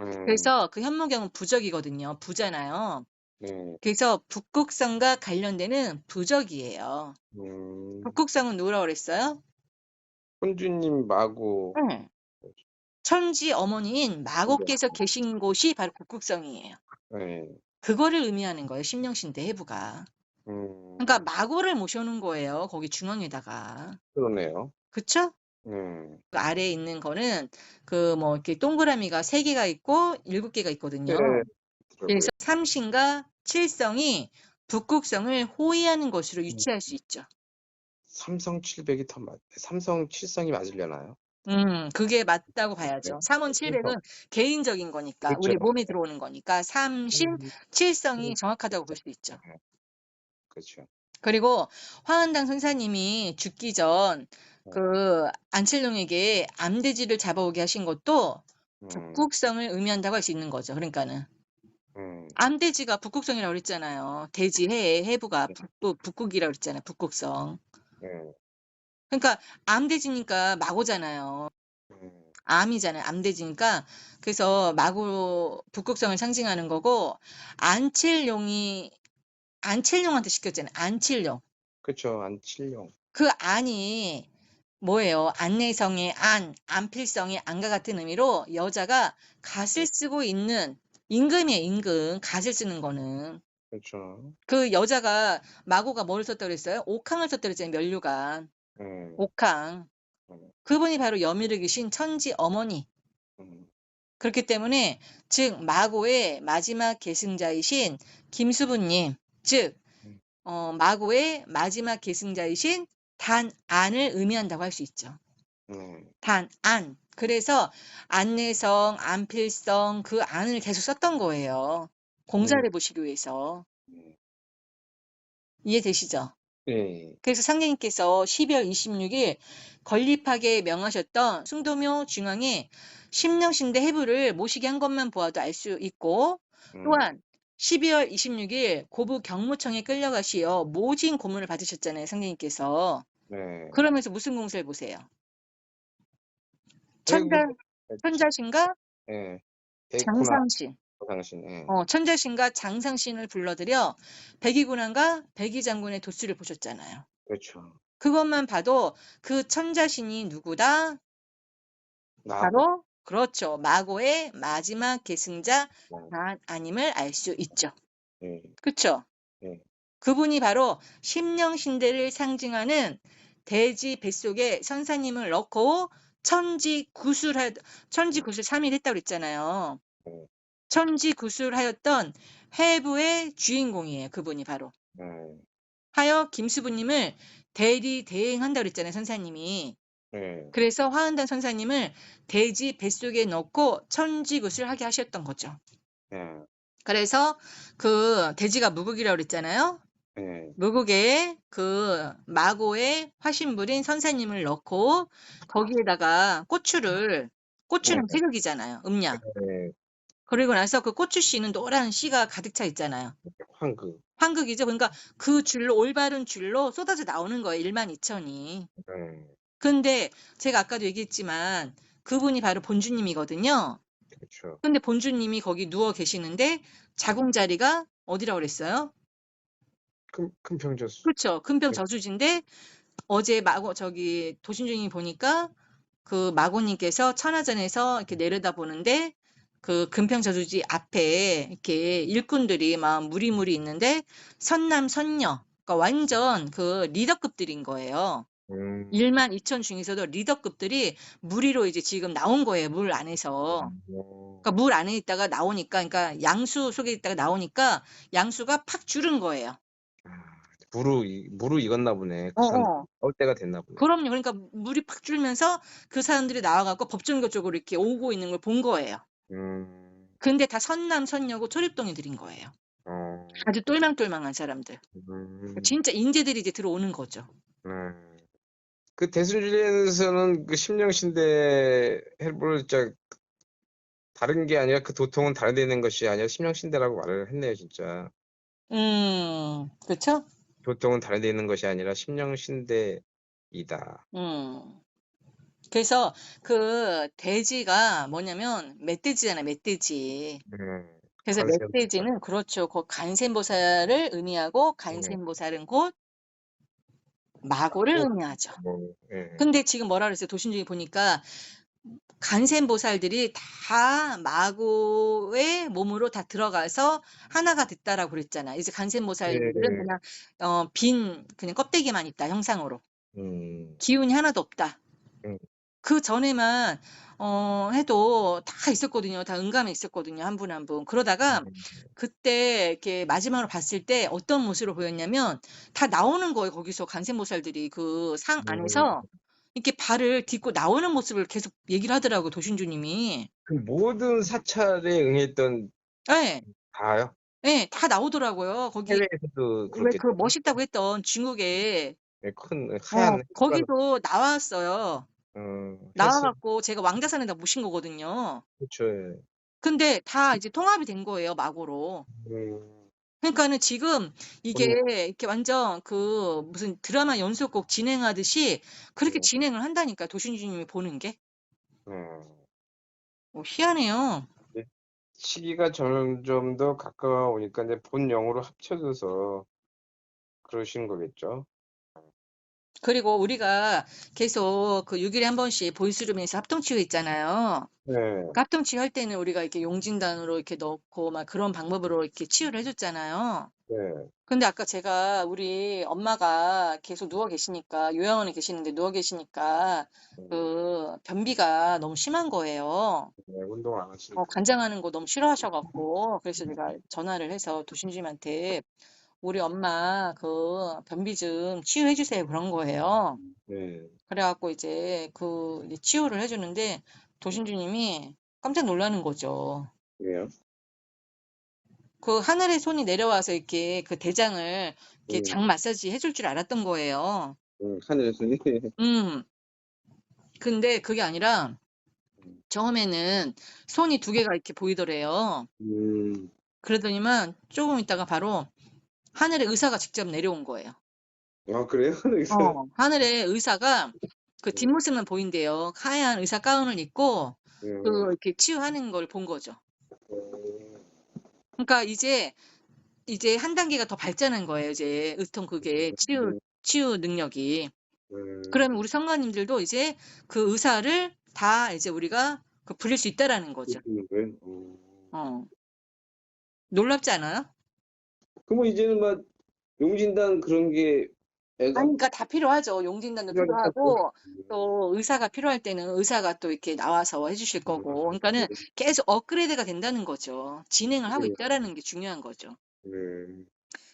음. 그래서 그 현무경은 부적이거든요. 부잖아요. 네. 그래서 북극성과 관련되는 부적이에요. 음. 북극성은 누구라고 그랬어요? 혼주님 마구. 응. 천지 어머니인 네. 마고께서 계신 곳이 바로 북극성이에요. 예. 그거를 의미하는 거예요. 심령신대 해부가. 그러니까 음. 마고를 모셔놓은 거예요. 거기 중앙에다가. 그러네요. 그쵸? 네. 그 아래에 있는 거는 그 뭐 이렇게 동그라미가 3개가 있고 7개가 네. 있거든요. 그래서 더라고요. 삼신과 칠성이 북극성을 호위하는 것으로 음. 유추할 수 있죠. 삼성 700이 삼성 7성이 맞으려나요? 그게 맞다고 네. 봐야죠. 삼원 그래서 700은 개인적인 거니까 그렇죠. 우리 몸에 들어오는 거니까 삼신, 음. 칠성이 정확하다고 볼 수 있죠. 네. 그렇죠. 그리고 화은당 선사님이 죽기 전 네. 그 안칠룡에게 암돼지를 잡아오게 하신 것도 음. 북극성을 의미한다고 할 수 있는 거죠. 그러니까는 음. 암돼지가 북극성이라고 그랬잖아요. 돼지 해의 해부가 네. 북극이라고 그랬잖아요. 북극성. 네. 그러니까 암돼지니까 마고잖아요. 음. 암이잖아요. 암돼지니까 그래서 마고 북극성을 상징하는 거고 안칠룡이 안칠룡한테 시켰잖아요. 안칠룡. 그쵸. 안칠용. 그 안이 뭐예요? 안내성의 안, 안필성의 안과 같은 의미로 여자가 갓을 네. 쓰고 있는 임금이에요. 임금. 갓을 쓰는 거는. 그렇죠. 그 여자가 마고가 뭐를 썼다고 그랬어요? 옥황을 썼다고 그랬잖아요. 면류관. 음. 옥황. 음. 그분이 바로 여미를 계신 천지 어머니. 음. 그렇기 때문에 즉 마고의 마지막 계승자이신 김수부님, 즉 음. 마고의 마지막 계승자이신 단안을 의미한다고 할 수 있죠. 단안. 그래서 안내성, 안필성 그 안을 계속 썼던 거예요. 공자를 음. 보시기 위해서. 음. 이해되시죠? 네. 그래서 상제님께서 12월 26일 건립하게 명하셨던 숭도묘 중앙에 심령신대 해부를 모시게 한 것만 보아도 알 수 있고 음. 또한 12월 26일 고부 경무청에 끌려가시어 모진 고문을 받으셨잖아요. 상제님께서. 네. 그러면서 무슨 공세를 보세요? 천자, 대구도 했죠. 천자신과 예. 에이코나 장상신. 당신. 예. 천자신과 장상신을 불러들여 백이군왕과 백이장군의 도수를 보셨잖아요. 그렇죠. 그것만 봐도 그 천자신이 누구다? 나하고. 바로 그렇죠. 마고의 마지막 계승자 네. 아님을 알 수 있죠. 예. 그쵸? 예. 그분이 바로 심령신대를 상징하는 대지 뱃속에 선사님을 넣고 천지구술 3일 했다고 그랬잖아요. 예. 천지구술하였던 해부의 주인공이에요. 그분이 바로. 예. 하여 김수부님을 대리대행한다고 그랬잖아요. 선사님이. 예. 그래서 화은단 선사님을 대지 뱃속에 넣고 천지굿을 하게 하셨던 거죠. 예. 그래서 그 돼지가 무국이라고 그랬잖아요. 예. 무국에 그 마고의 화신불인 선사님을 넣고 거기에다가 고추는 예. 태극이잖아요. 음양. 예. 그리고 나서 그 고추 씨는 노란 씨가 가득 차 있잖아요. 황금. 황극이죠. 그러니까 그 줄로 올바른 줄로 쏟아져 나오는 거예요. 12,000이. 네. 근데 제가 아까도 얘기했지만 그분이 바로 본주님이거든요. 그렇죠. 근데 본주님이 거기 누워 계시는데 자궁자리가 어디라고 그랬어요? 큰 평저수. 그렇죠. 금평 저수지인데 어제 마고 저기 도신중이 보니까 그 마고님께서 천하전에서 이렇게 내려다보는데 그 금평 저수지 앞에 이렇게 일꾼들이 막 무리무리 있는데 선남 선녀 그러니까 완전 그 리더급들인 거예요. 12,000 중에서도 리더급들이 무리로 이제 지금 나온 거예요. 물 안에서. 그러니까 물 안에 있다가 나오니까 그러니까 양수 속에 있다가 나오니까 양수가 팍 줄은 거예요. 무루 익었나 보네. 그 사람 어어. 나올 때가 됐나 보네. 그럼요. 그러니까 물이 팍 줄면서 그 사람들이 나와 갖고 법정교 쪽으로 이렇게 오고 있는 걸 본 거예요. 근데 다 선남 선녀고 초립동이들인 거예요. 아주 똘망똘망한 사람들. 진짜 인재들이 이제 들어오는 거죠. 그 대순주에서는 그 심령신대 해를 다른 게 아니라 그 도통은 다른 데 있는 것이 아니라 심령신대라고 말을 했네요, 진짜. 그렇죠? 도통은 다른 데 있는 것이 아니라 심령신대이다. 그래서 그 돼지가 뭐냐면 멧돼지잖아요, 멧돼지. 그래서 간세음보살. 멧돼지는 그렇죠. 그 간센보살을 의미하고 네. 간센보살은 곧 마고를 의미하죠. 예. 근데 지금 뭐라 그랬어요? 도신중에 보니까 간센보살들이 다 마고의 몸으로 다 들어가서 하나가 됐다라고 그랬잖아요. 이제 간센보살들은 예. 그냥 그냥 껍데기만 있다, 형상으로. 음. 기운이 하나도 없다. 음. 그 전에만 해도 다 있었거든요. 다 응감에 있었거든요. 한 분 한 분. 그러다가 그때 이렇게 마지막으로 봤을 때 어떤 모습으로 보였냐면 다 나오는 거예요. 거기서 간센보살들이 그 상 안에서 이렇게 발을 딛고 나오는 모습을 계속 얘기를 하더라고요. 도신주님이. 그 모든 사찰에 응했던 예. 다요? 예. 다 나오더라고요. 거기 해외에서도 왜 그렇게 그 멋있다고 했던 중국에 큰 하얀 햇반, 거기도 나왔어요. 나와 헬스. 갖고 제가 왕자산에다 모신 거거든요. 그렇죠. 예. 근데 다 이제 통합이 된 거예요, 마고로. 그러니까는 지금 이게 이렇게 완전 그 무슨 드라마 연속곡 진행하듯이 그렇게 진행을 한다니까요, 도신주님이 보는 게. 희한해요. 시기가 점점 더 가까워오니까 이제 본 영으로 합쳐져서 그러신 거겠죠. 그리고 우리가 계속 그 6 일에 한 번씩 보이스룸에서 합동치유 있잖아요. 네. 그 합동치유 할 때는 우리가 이렇게 용진단으로 이렇게 넣고 막 그런 방법으로 이렇게 치유를 해 줬잖아요. 네. 근데 아까 제가 우리 엄마가 계속 누워 계시니까 요양원에 계시는데 누워 계시니까 그 변비가 너무 심한 거예요. 네, 운동 안 하시니까. 관장하는 거 너무 싫어하셔 갖고 그래서 제가 전화를 해서 도신님한테 "우리 엄마 그 변비 좀 치유해 주세요." 그런 거예요. 네. 그래 갖고 이제 이제 치유를 해 주는데 도신주님이 깜짝 놀라는 거죠. 왜요? 그 하늘의 손이 내려와서 이렇게 그 대장을 이렇게 장 마사지 해줄 줄 알았던 거예요. 하늘의 손이. 음. 근데 그게 아니라 처음에는 손이 2개가 이렇게 보이더래요. 그러더니만 조금 있다가 바로 하늘의 의사가 직접 내려온 거예요. 아, 그래요? 하늘의 의사가 그 뒷모습만 보인대요. 하얀 의사 가운을 입고 이렇게 치유하는 걸 본 거죠. 그러니까 이제 한 단계가 더 발전한 거예요. 이제 의통 그게 치유 능력이. 그러면 우리 성가님들도 이제 그 의사를 다 이제 우리가 부릴 수 있다라는 거죠. 놀랍지 않아요? 그럼 이제는 막 용진단 그런 게 아니 그러니까 다 필요하죠. 용진단도 필요하고 또 의사가 필요할 때는 의사가 또 이렇게 나와서 해 주실 거고. 그러니까는 계속 업그레이드가 된다는 거죠. 진행을 하고 있다라는 게 중요한 거죠.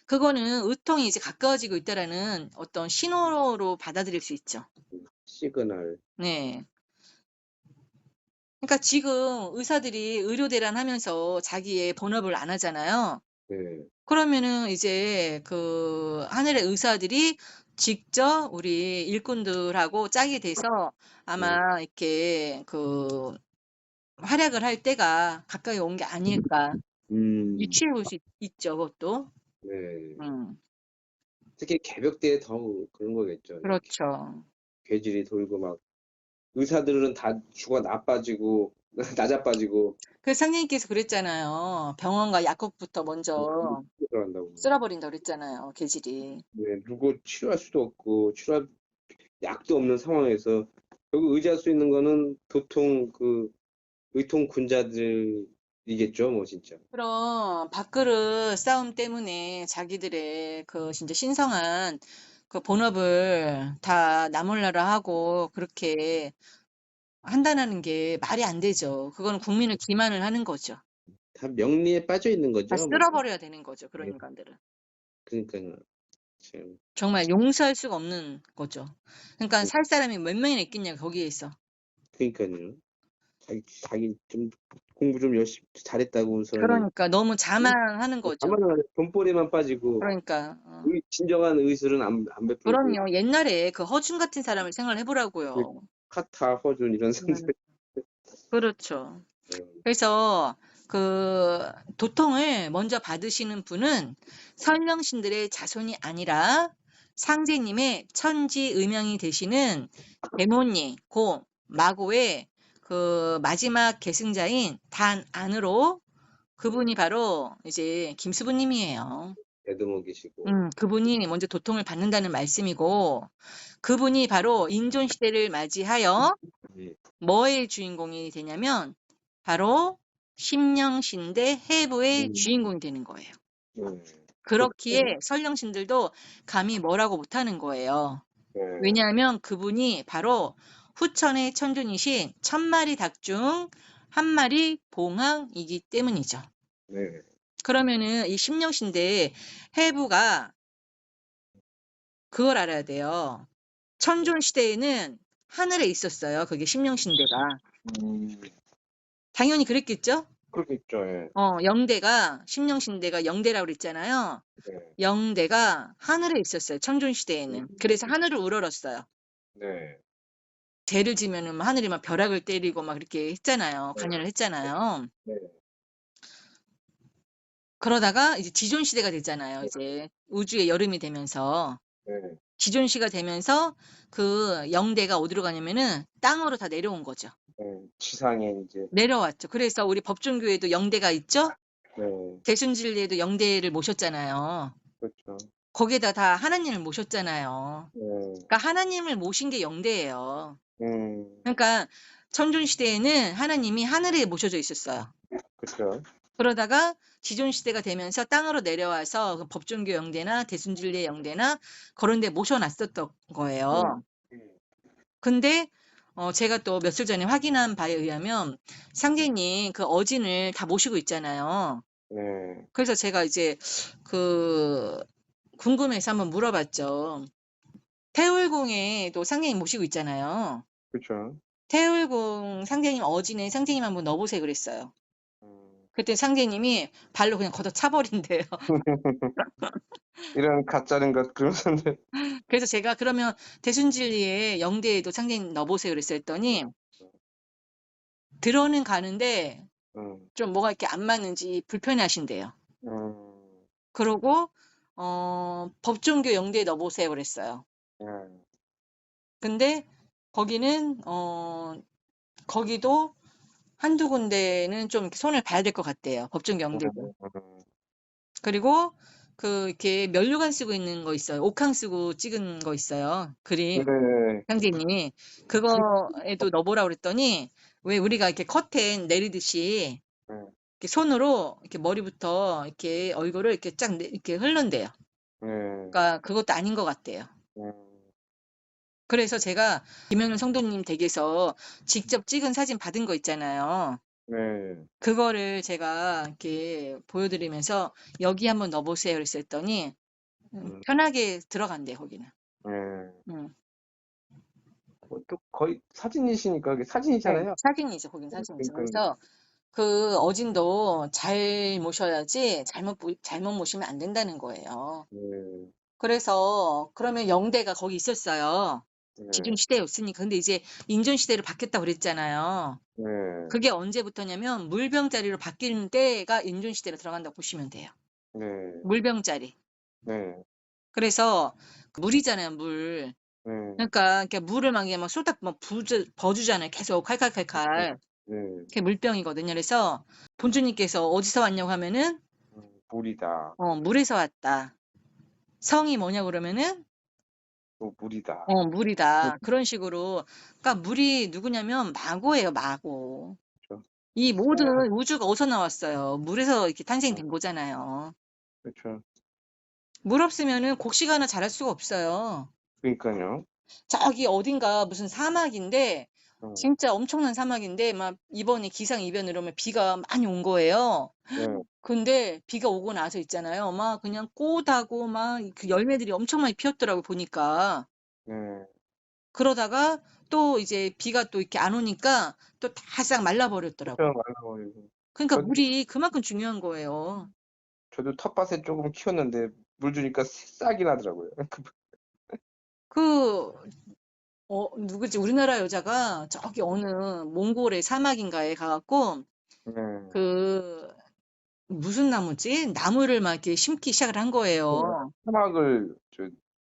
그거는 의통이 이제 가까워지고 있다라는 어떤 신호로 받아들일 수 있죠. 시그널. 네. 그러니까 지금 의사들이 의료 대란하면서 자기의 본업을 안 하잖아요. 네. 그러면은 이제 그 하늘의 의사들이 직접 우리 일꾼들하고 짝이 돼서 아마 이렇게 활약을 할 때가 가까이 온 게 아닐까. 음, 유추해 볼 수 있죠, 그것도. 네. 음, 특히 개벽 때 더 그런 거겠죠. 이렇게 그렇죠. 괴질이 돌고 막 의사들은 다 죽어 나빠지고 낮아빠지고 그래서 상님께서 그랬잖아요. 병원과 약국부터 먼저 들어간다고. 쓸어버린다 그랬잖아요, 계질이. 네, 누구 치료할 수도 없고 치료할 약도 없는 상황에서 결국 의지할 수 있는 거는 도통 그 의통 군자들이겠죠, 뭐 진짜. 그럼 밥그릇 싸움 때문에 자기들의 그 진짜 신성한 그 본업을 다 나몰라라 하고 그렇게 한다는 게 말이 안 되죠. 그거는 국민을 기만을 하는 거죠. 다 명리에 빠져 있는 다 거죠, 뭐. 쓸어버려야 되는 거죠, 그런 네, 인간들은. 그러니까요. 참, 정말 용서할 수가 없는 거죠. 그러니까 살 사람이 몇 명이나 있겠냐, 거기에 있어. 그러니까요. 자기 좀 공부 좀 열심히 잘했다고서는 그러니까 너무 자만하는 거죠. 가만히 돈벌이만 빠지고 그러니까, 진정한 의술은 안 베풀고 그럼요. 옛날에 그 허준 같은 사람을 생각을 그 해보라고요. 카타, 허준 이런 음, 사람들. 그렇죠. 음, 그래서 그 도통을 먼저 받으시는 분은 선령신들의 자손이 아니라 상제님의 천지 의명이 되시는 대모니, 고, 마고의 그 마지막 계승자인 단 안으로 그분이 바로 이제 김수부님이에요. 애드먹이시고. 그분이 먼저 도통을 받는다는 말씀이고, 그분이 바로 인존 시대를 맞이하여 예, 뭐의 주인공이 되냐면 바로 심령신대 해부의 음, 주인공이 되는 거예요. 음, 그렇기에 설령신들도 감히 뭐라고 못하는 거예요. 예, 왜냐하면 그분이 바로 후천의 천존이신 천마리 닭 중 한 마리 봉황이기 때문이죠. 네, 그러면은 이 심령신대 해부가 그걸 알아야 돼요. 천존 시대에는 하늘에 있었어요. 그게 심령신대가. 음, 당연히 그랬겠죠? 그렇겠죠, 예, 영대가 심령신대가 영대라고 그랬잖아요. 네, 영대가 하늘에 있었어요. 천존 시대에는. 그래서 하늘을 우러렀어요. 네, 죄를 지면은 막 하늘이 막 벼락을 때리고 막 그렇게 했잖아요. 네, 관여를 했잖아요. 네, 그러다가 이제 지존 시대가 됐잖아요. 이제 우주의 여름이 되면서 네, 지존 시가 되면서 그 영대가 어디로 가냐면은 땅으로 다 내려온 거죠. 네, 지상에 이제, 내려왔죠. 그래서 우리 법존교에도 영대가 있죠. 네, 대순진리에도 영대를 모셨잖아요. 그렇죠, 거기에다 다 하나님을 모셨잖아요. 네, 그러니까 하나님을 모신 게 영대예요. 음, 그러니까 천존 시대에는 하나님이 하늘에 모셔져 있었어요. 그렇죠, 그러다가 지존 시대가 되면서 땅으로 내려와서 그 법존교 영대나 대순진리의 영대나 그런 데 모셔놨었던 거예요. 근데 제가 또 며칠 전에 확인한 바에 의하면 상제님 그 어진을 다 모시고 있잖아요. 네, 그래서 제가 이제 그 궁금해서 한번 물어봤죠. 태울궁에도 상제님 모시고 있잖아요. 그렇죠, 태울궁 상제님 어진에 상제님 한번 넣어보세요 그랬어요. 음, 그때 상제님이 발로 그냥 걷어차버린대요. 이런 가짜는 것 그러는데, 그래서 제가 그러면 대순진리의 영대에도 상제님 넣어보세요 그랬어요. 했더니 들어는 가는데 음, 좀 뭐가 이렇게 안 맞는지 불편해하신대요. 음, 그러고 법존교 영대에 넣어보세요 그랬어요. 음, 근데 거기는 거기도 한두 군데는 좀 이렇게 손을 봐야 될 것 같대요. 법존교 영대도. 그리고 그 이렇게 면류관 쓰고 있는 거 있어요. 옥황 쓰고 찍은 거 있어요. 그림 네, 상제님이 그거에도 넣어보라고 그랬더니 왜 우리가 이렇게 커튼 내리듯이 네, 이렇게 손으로 이렇게 머리부터 이렇게 얼굴을 이렇게 쫙 이렇게 흘른대요. 네, 그러니까 그것도 아닌 것 같대요. 음, 그래서 제가 김영윤 성도님 댁에서 직접 찍은 사진 받은 거 있잖아요. 네, 그거를 제가 이렇게 보여드리면서 여기 한번 넣어보세요. 그랬더니 음, 편하게 들어간대 거기는. 네. 음. 또 거의 사진이시니까 그게 네, 사진이잖아요. 사진이죠. 거긴 사진이죠. 그러니까 그래서 그 어진도 잘 모셔야지 잘못 모시면 안 된다는 거예요. 네, 그래서 그러면 영대가 거기 있었어요. 네. 지중시대였으니까. 근데 이제 인존시대로 바뀌었다고 그랬잖아요. 네. 그게 언제부터냐면 물병자리로 바뀌는 때가 인존시대로 들어간다고 보시면 돼요. 네. 물병자리. 네. 그래서 물이잖아요, 물. 네. 그러니까 이렇게 물을 막 이렇게 막 쏟아 막 버주잖아요. 계속 칼칼칼칼. 네. 그게 물병이거든요. 그래서 본주님께서 어디서 왔냐고 하면은 물이다. 물에서 왔다. 성이 뭐냐고 그러면은 또 물이다. 물이다. 그런 식으로. 그러니까 물이 누구냐면 마고예요, 마고. 그렇죠. 이 모든 우주가 어디서 나왔어요? 물에서 이렇게 탄생된 거잖아요. 그렇죠. 물 없으면은 곡식 하나 자랄 수가 없어요. 그러니까요. 저기 어딘가 무슨 사막인데 어. 진짜 엄청난 사막인데 막 이번에 기상이변으로 막 비가 많이 온 거예요. 네. 근데 비가 오고 나서 있잖아요. 막 그냥 꽃하고 막 그 열매들이 엄청 많이 피었더라고 보니까. 네. 그러다가 또 이제 비가 또 이렇게 안 오니까 또 다 싹 말라버렸더라고. 그렇죠. 말라버리고. 그러니까 저도 물이 그만큼 중요한 거예요. 저도 텃밭에 조금 키웠는데 물 주니까 싹이 나더라고요. 그 누구지? 우리나라 여자가 저기 어느 몽골의 사막인가에 가갖고 네. 그 무슨 나무지? 나무를 막 이렇게 심기 시작을 한 거예요. 사막을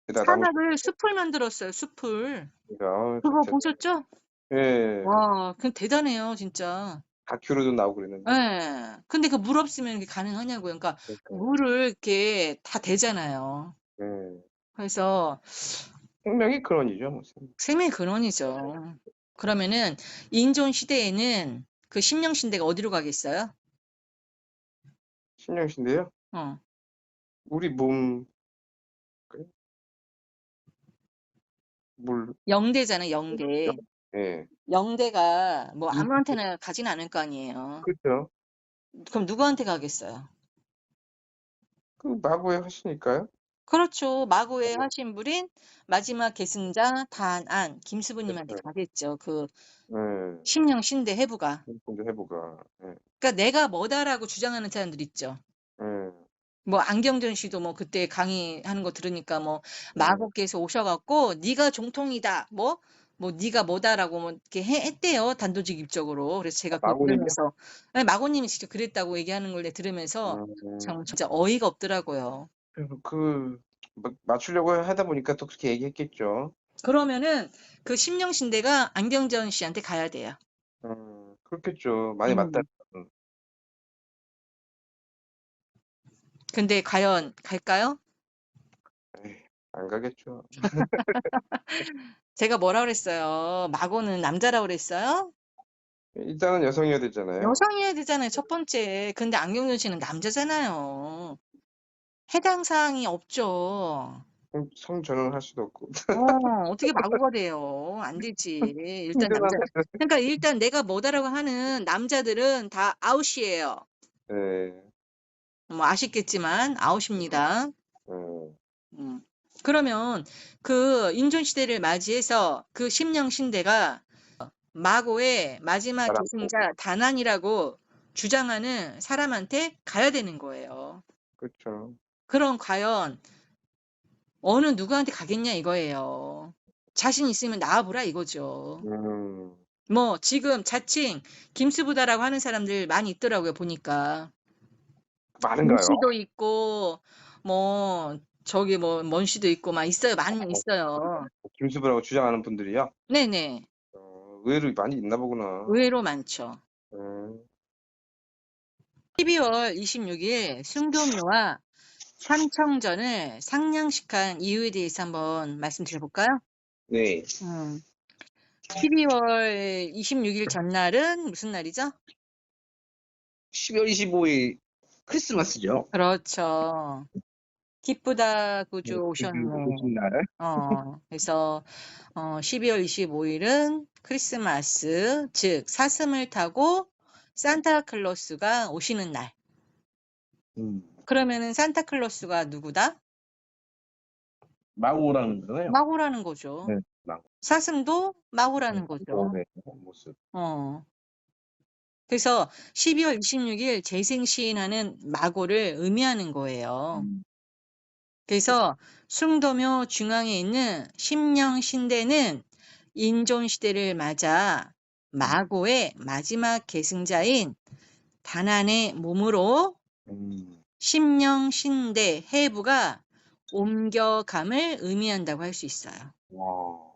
에다 나무 사막을 숲을 만들었어요, 숲을. 심기가 그거 좋대. 보셨죠? 예. 와, 그 대단해요, 진짜. 다큐로도 나오고 그랬는데. 예. 근데 그 물 없으면 이게 가능하냐고요. 그러니까 그러니까요. 물을 이렇게 다 대잖아요. 예. 그래서 생명의 근원이죠, 뭐. 생명의 근원이죠. 그러면은 인존 시대에는 그 심령 신대가 어디로 가겠어요? 신령신데요. 어. 우리 몸 물 영대잖아요, 영대. 예. 영대가 뭐 아무한테나 가진 않을 거 아니에요. 그렇죠. 그럼 누구한테 가겠어요? 그 마구에 하시니까요. 그렇죠. 마고의 하신 분인 마지막 계승자 단안 김수부님한테 그렇죠. 가겠죠. 그 예. 심령 신대 해부가. 근데 해보가. 예. 그러니까 내가 뭐다라고 주장하는 사람들 있죠. 예. 뭐 안경전 씨도 뭐 그때 강의하는 거 들으니까 뭐 예. 마고께서 오셔갖고 네가 종통이다. 뭐 네가 뭐다라고 뭐 이렇게 했대요. 단도직입적으로. 그래서 제가 그거 마구님이요? 들으면서 아니, 마고님이 직접 그랬다고 얘기하는 걸 들으면서 참 진짜 어이가 없더라고요. 맞추려고 하다 보니까 또 그렇게 얘기했겠죠. 그러면은 그 심령신대가 안경전 씨한테 가야 돼요. 그렇겠죠. 많이 맞다. 근데 과연 갈까요? 에이, 안 가겠죠. 제가 뭐라 그랬어요? 마고는 남자라고 그랬어요? 일단은 여성이어야 되잖아요. 여성이어야 되잖아요, 첫 번째. 근데 안경전 씨는 남자잖아요. 해당 사항이 없죠. 성전환 할 수도 없고. 어떻게 마고가 돼요? 안 되지. 일단 성전환 남자. 그러니까 일단 내가 뭐다라고 하는 남자들은 다 아웃이에요. 네. 뭐 아쉽겠지만 아웃입니다. 그러면 그 인존시대를 맞이해서 그 심령신대가 마고의 마지막 사람 계승자 다난이라고 주장하는 사람한테 가야 되는 거예요. 그렇죠. 그럼 과연 어느 누구한테 가겠냐 이거예요. 자신 있으면 나와보라 이거죠. 뭐 지금 자칭 김수부다라고 하는 사람들 많이 있더라고요 보니까. 많은가요? 김씨도 있고 뭐 저기 뭐 먼씨도 있고 막 있어요. 많이 있어요. 김수부라고 주장하는 분들이요? 네네. 의외로 많이 있나 보구나. 의외로 많죠. 음, 12월 26일 승도묘와 삼청전을 상냥식한 이유에 대해서 한번 말씀드려볼까요? 네. 12월 26일 전날은 무슨 날이죠? 12월 25일 크리스마스죠. 그렇죠. 기쁘다 구주 오셨네. 오신 날. 그래서 12월 25일은 크리스마스, 즉 사슴을 타고 산타클로스가 오시는 날. 그러면은 산타클로스가 누구다? 마고라는 거잖아요. 마고라는 거죠. 네, 마고. 사슴도 마고라는 거죠. 네. 모습. 그래서 12월 26일 재생시인하는 마고를 의미하는 거예요. 그래서 숭도묘 중앙에 있는 심령신대는 인존시대를 맞아 마고의 마지막 계승자인 단안의 몸으로 심령신대 해부가 옮겨감을 의미한다고 할 수 있어요. 와,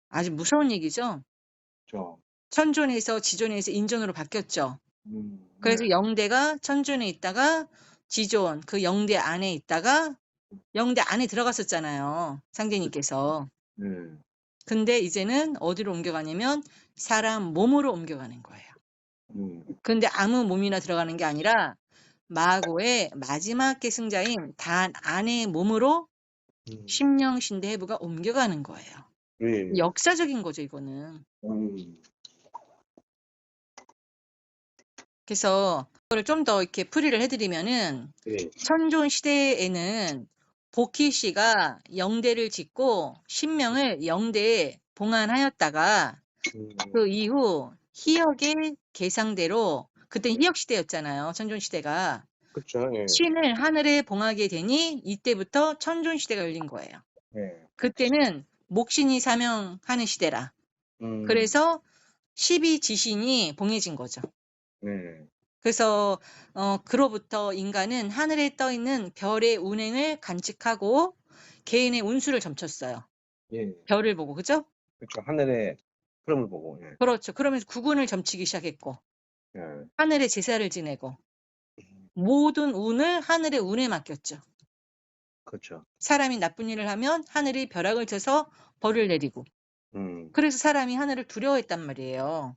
아주 무서운 얘기죠. 저, 천존에서 지존에서 인존으로 바뀌었죠. 그래서 네. 영대가 천존에 있다가 지존, 그 영대 안에 있다가 영대 안에 들어갔었잖아요. 상대님께서. 네. 근데 이제는 어디로 옮겨가냐면 사람 몸으로 옮겨가는 거예요. 근데 아무 몸이나 들어가는 게 아니라 마고의 마지막 계승자인 단 안의 몸으로 심령신대 해부가 옮겨가는 거예요. 네. 역사적인 거죠, 이거는. 그래서 그걸 좀 더 이렇게 풀이를 해드리면은 네. 천존 시대에는 복희 씨가 영대를 짓고 신명을 영대에 봉안하였다가 그 이후 희역의 계상대로 그때 희역 시대였잖아요. 천존 시대가 그렇죠. 예. 신을 하늘에 봉하게 되니 이때부터 천존 시대가 열린 거예요. 예. 그때는 목신이 사명하는 시대라. 그래서 12지신이 봉해진 거죠. 네. 그래서 그로부터 인간은 하늘에 떠 있는 별의 운행을 관측하고 개인의 운수를 점쳤어요. 예. 별을 보고, 그죠? 그렇죠. 하늘의 흐름을 보고. 예. 그렇죠. 그러면서 구군을 점치기 시작했고 예. 하늘에 제사를 지내고 모든 운을 하늘의 운에 맡겼죠. 그렇죠. 사람이 나쁜 일을 하면 하늘이 벼락을 쳐서 벌을 내리고 그래서 사람이 하늘을 두려워했단 말이에요.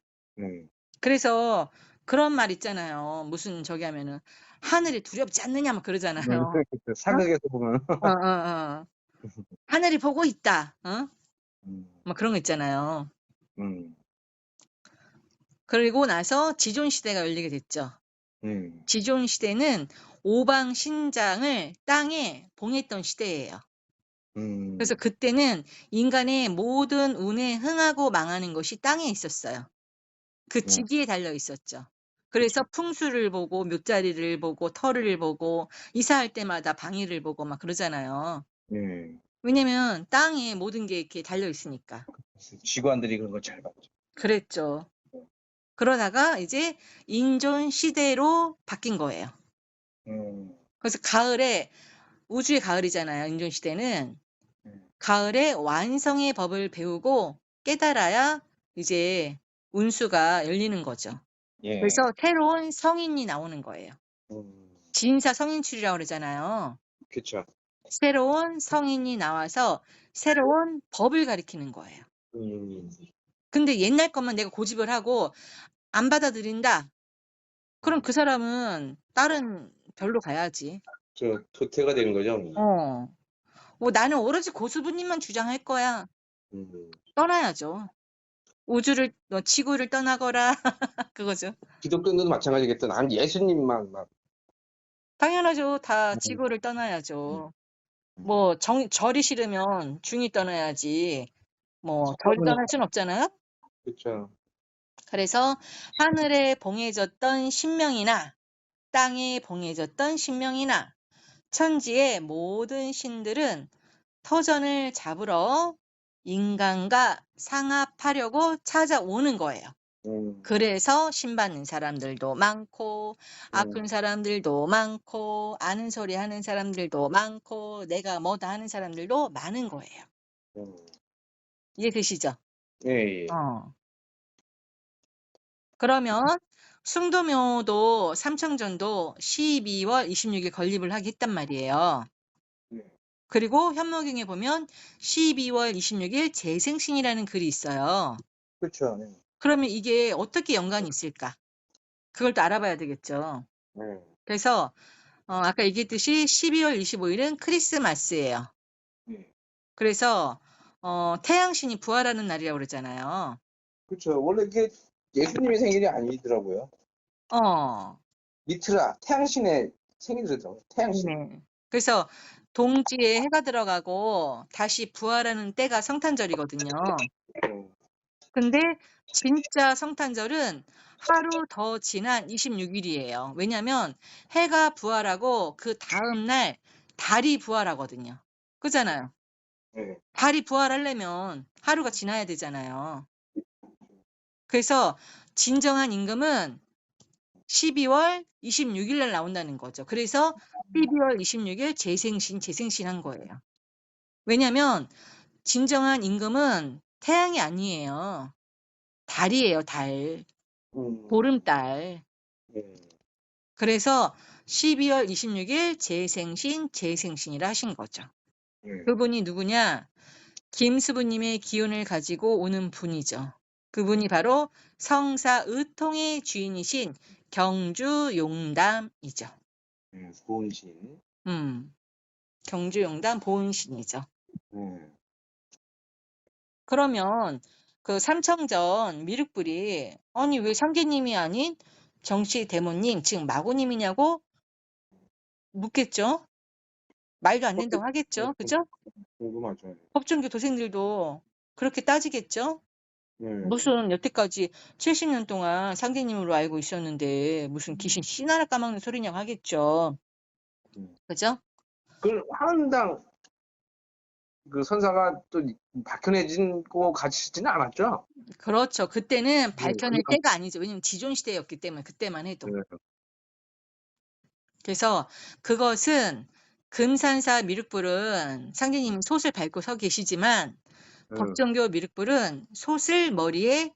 그래서 그런 말 있잖아요. 무슨 저기 하면은 하늘이 두렵지 않느냐 막 그러잖아요. 사극에서 보면. 하늘이 보고 있다. 막 그런 거 있잖아요. 그리고 나서 지존 시대가 열리게 됐죠. 지존 시대는 오방 신장을 땅에 봉했던 시대예요. 그래서 그때는 인간의 모든 운에 흥하고 망하는 것이 땅에 있었어요. 그 지기에 달려 있었죠. 그래서 풍수를 보고 묘자리를 보고 터를 보고 이사할 때마다 방위를 보고 막 그러잖아요. 왜냐면 땅에 모든 게 이렇게 달려 있으니까. 지관들이 그런 걸 잘 봤죠. 그랬죠. 그러다가 이제 인존 시대로 바뀐 거예요. 그래서 가을에 우주의 가을이잖아요. 인존 시대는 가을에 완성의 법을 배우고 깨달아야 이제 운수가 열리는 거죠. 예. 그래서 새로운 성인이 나오는 거예요. 진사 성인출이라고 그러잖아요. 그렇죠. 새로운 성인이 나와서 새로운 법을 가리키는 거예요. 근데 옛날 것만 내가 고집을 하고 안 받아들인다. 그럼 그 사람은 다른 별로 가야지. 저 도태가 되는 거죠. 뭐 나는 오로지 고수부님만 주장할 거야. 떠나야죠. 우주를 지구를 떠나거라. 그거죠. 기독교도 마찬가지겠죠. 난 예수님만 막. 당연하죠. 다 지구를 떠나야죠. 뭐 절이 싫으면 중이 떠나야지. 뭐 절이 떠날 순 없잖아요. 그렇죠. 그래서 하늘에 봉해졌던 신명이나 땅에 봉해졌던 신명이나 천지의 모든 신들은 터전을 잡으러 인간과 상합하려고 찾아오는 거예요. 그래서 신받는 사람들도 많고 아픈 사람들도 많고 아는 소리 하는 사람들도 많고 내가 뭐다 하는 사람들도 많은 거예요. 이해되시죠? 예. 그러면 숭도묘도 삼청전도 12월 26일 건립을 하게 했단 말이에요. 그리고 현무경에 보면 12월 26일 재생신이라는 글이 있어요. 그렇죠. 그러면 이게 어떻게 연관이 있을까? 그걸 또 알아봐야 되겠죠. 그래서 아까 얘기했듯이 12월 25일은 크리스마스예요. 그래서 태양신이 부활하는 날이라고 그러잖아요. 그렇죠. 원래 이게 예수님의 생일이 아니더라고요. 미트라 태양신의 생일이더라고요. 태양신. 네. 그래서 동지에 해가 들어가고 다시 부활하는 때가 성탄절이거든요. 근데 진짜 성탄절은 하루 더 지난 26일이에요. 왜냐면 해가 부활하고 그 다음 날 달이 부활하거든요. 그잖아요. 네. 달이 부활하려면 하루가 지나야 되잖아요. 그래서 진정한 임금은 12월 26일 날 나온다는 거죠. 그래서 12월 26일 재생신 한 거예요. 왜냐면 진정한 임금은 태양이 아니에요. 달이에요, 달. 보름달. 네. 그래서 12월 26일 재생신이라 하신 거죠. 네. 그분이 누구냐? 김수부님의 기운을 가지고 오는 분이죠. 그분이 바로 성사의통의 주인이신 경주용담이죠. 보은신. 경주용담 보은신이죠. 네. 그러면 그 삼청전 미륵불이 아니 왜 상제님이 아닌 정씨 대모님 즉 마고님이냐고 묻겠죠. 말도 안 된다고 하겠죠. 그죠? 궁금하죠. 법정교 도생들도 그렇게 따지겠죠. 네. 무슨 여태까지 70년 동안 상제님으로 알고 있었는데 무슨 귀신 씨나라 까먹는 소리냐고 하겠죠. 그죠? 그 한당 그 선사가 또 박혀내진고 가시지는 않았죠? 그렇죠. 그때는 밝혀낼 그러니까- 때가 아니죠. 왜냐면 지존 시대였기 때문에 그때만 해도. 네. 그래서 그것은 금산사 미륵불은 상제님이 솥을 밟고 서 계시지만 법정교 미륵불은 솥을 머리에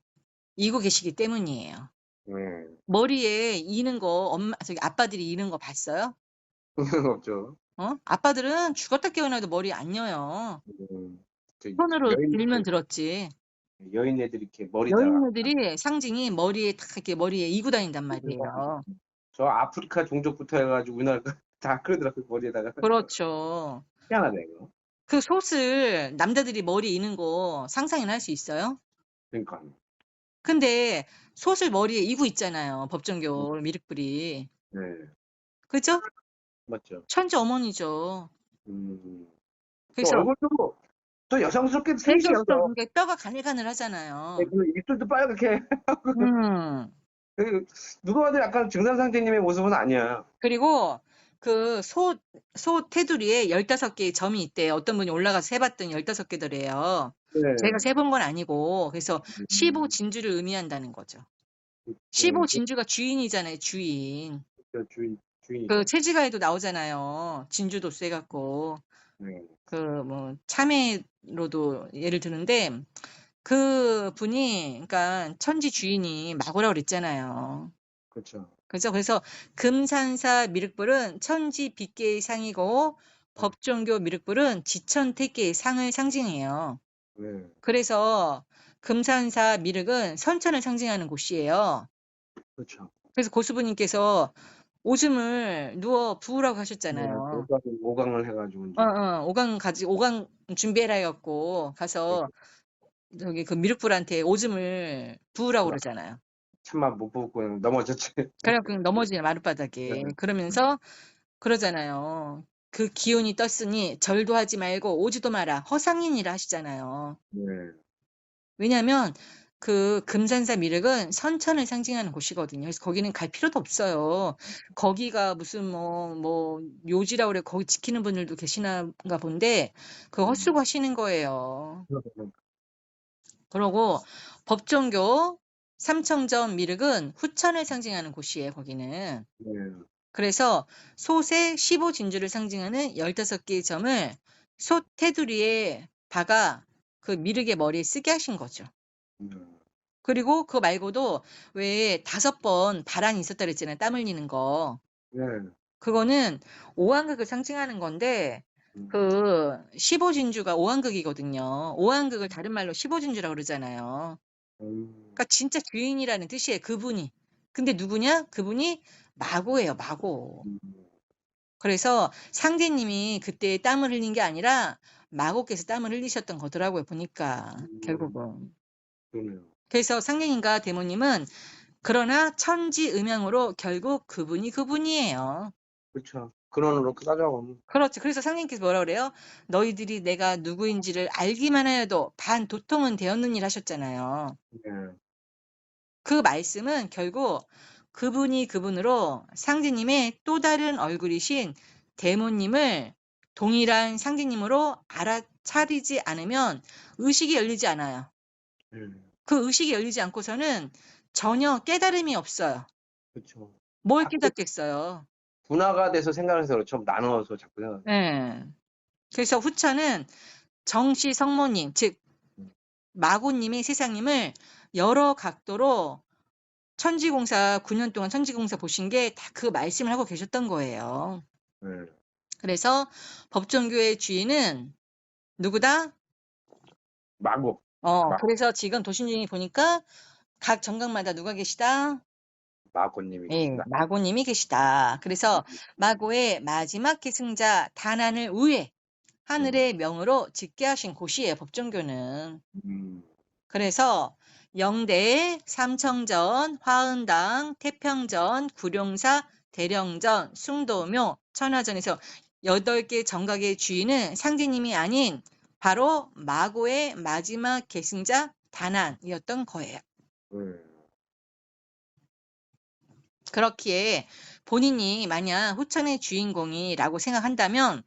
이고 계시기 때문이에요. 머리에 이는 거 아빠들이 이는 거 봤어요? 없죠. 아빠들은 죽었다 깨어나도 머리 안 여요. 저기 손으로 여인- 들면 들었지. 여인네들이 이렇게 머리다가 여인들이 상징이 머리에 딱 이렇게 머리에 이고 다닌단 말이에요. 저 아프리카 종족부터 해가지고 우리나라 다 그러더라고요 머리에다가. 그렇죠. 희한하네 이거. 그 솥을 남자들이 머리 이는 거 상상이나 할 수 있어요? 그러니까. 근데 솥을 머리에 이고 있잖아요. 법정교 미륵불이. 네. 그죠? 맞죠. 천재 어머니죠. 또 그래서 얼굴도 또 여성스럽게 되게 생기셨어. 여성 이게 뼈가 가늘가늘하잖아요. 네, 그 입술도 빨갛게. 음. 누가 봐도 약간 증산상제님의 모습은 아니야. 그리고 그 소 테두리에 15개의 점이 있대요. 어떤 분이 올라가서 세봤더니 15개더래요. 네. 제가 세본 건 아니고 그래서 15진주를 의미한다는 거죠. 15진주가 주인이잖아요. 주인. 주인이죠. 그 채지가에도 나오잖아요. 진주도 세갖고 네. 그 뭐 참외로도 예를 드는데 그 분이 그러니까 천지 주인이 마고라고 그랬잖아요. 그렇죠. 그죠? 그래서 금산사 미륵불은 천지 빗계의 상이고 법종교 미륵불은 지천택계의 상을 상징해요. 네. 그래서 금산사 미륵은 선천을 상징하는 곳이에요. 그렇죠. 그래서 고수부님께서 오줌을 누워 부으라고 하셨잖아요. 오강을 해가지고 이제. 오강 준비해라 해갖고 가서 저기 그 미륵불한테 오줌을 부으라고 그러잖아요. 참만 못 보고 그냥 넘어졌지. 그래갖고 넘어지냐 마룻바닥에. 그러면서 그러잖아요. 그 기운이 떴으니 절도 하지 말고 오지도 마라. 허상인이라 하시잖아요. 네. 왜냐하면 그 금산사 미륵은 선천을 상징하는 곳이거든요. 그래서 거기는 갈 필요도 없어요. 거기가 무슨 뭐 묘지라고 그래 거기 지키는 분들도 계시나가 본데 그거 헛수고 하시는 거예요. 그러고 법종교 삼청전 미륵은 후천을 상징하는 곳이에요. 거기는. 네. 그래서 솥의 15진주를 상징하는 15개의 점을 솥 테두리에 박아 그 미륵의 머리에 쓰게 하신 거죠. 그리고 그거 말고도 왜 5번 바람이 있었다 그랬잖아요. 땀 흘리는 거. 네. 그거는 오한극을 상징하는 건데 그 15진주가 오한극이거든요. 오한극을 다른 말로 15진주라고 그러잖아요. 그러니까 진짜 주인이라는 뜻이에요. 그분이. 근데 누구냐? 그분이 마고예요. 마고. 그래서 상제님이 그때 땀을 흘린 게 아니라 마고께서 땀을 흘리셨던 거더라고요. 보니까 결국은. 그러네요. 그래서 상제님과 대모님은 그러나 천지 음양으로 결국 그분이에요. 그렇죠. 근원으로 따져보면. 그렇죠. 그래서 상제님께서 뭐라 그래요? 너희들이 내가 누구인지를 알기만 하여도 반 도통은 되었느니라 하셨잖아요. 네. 그 말씀은 결국 그분이 그분으로 상제님의 또 다른 얼굴이신 대모님을 동일한 상징님으로 알아차리지 않으면 의식이 열리지 않아요. 그 의식이 열리지 않고서는 전혀 깨달음이 없어요. 그렇죠. 뭘 자꾸 깨닫겠어요. 분화가 돼서 생각을 해서 그렇죠. 나눠서 자꾸 생각. 예. 그래서 후천은 정씨 성모님, 즉 마고님이 세상님을 여러 각도로 천지공사 9년 동안 천지공사 보신 게 다 그 말씀을 하고 계셨던 거예요. 그래서 법존교의 주인은 누구다? 마고. 마- 그래서 지금 도신중에 보니까 각 정각마다 누가 계시다? 마고님이 예, 계시다. 마고님이 계시다. 그래서 마고의 마지막 계승자 다난을 우회 하늘의 명으로 짓게 하신 곳이에요, 법존교는. 그래서 영대, 삼청전, 화은당, 태평전, 구룡사, 대령전, 숭도묘, 천하전에서 8개 정각의 주인은 상제님이 아닌 바로 마고의 마지막 계승자 다난이었던 거예요. 그렇기에 본인이 만약 후천의 주인공이라고 생각한다면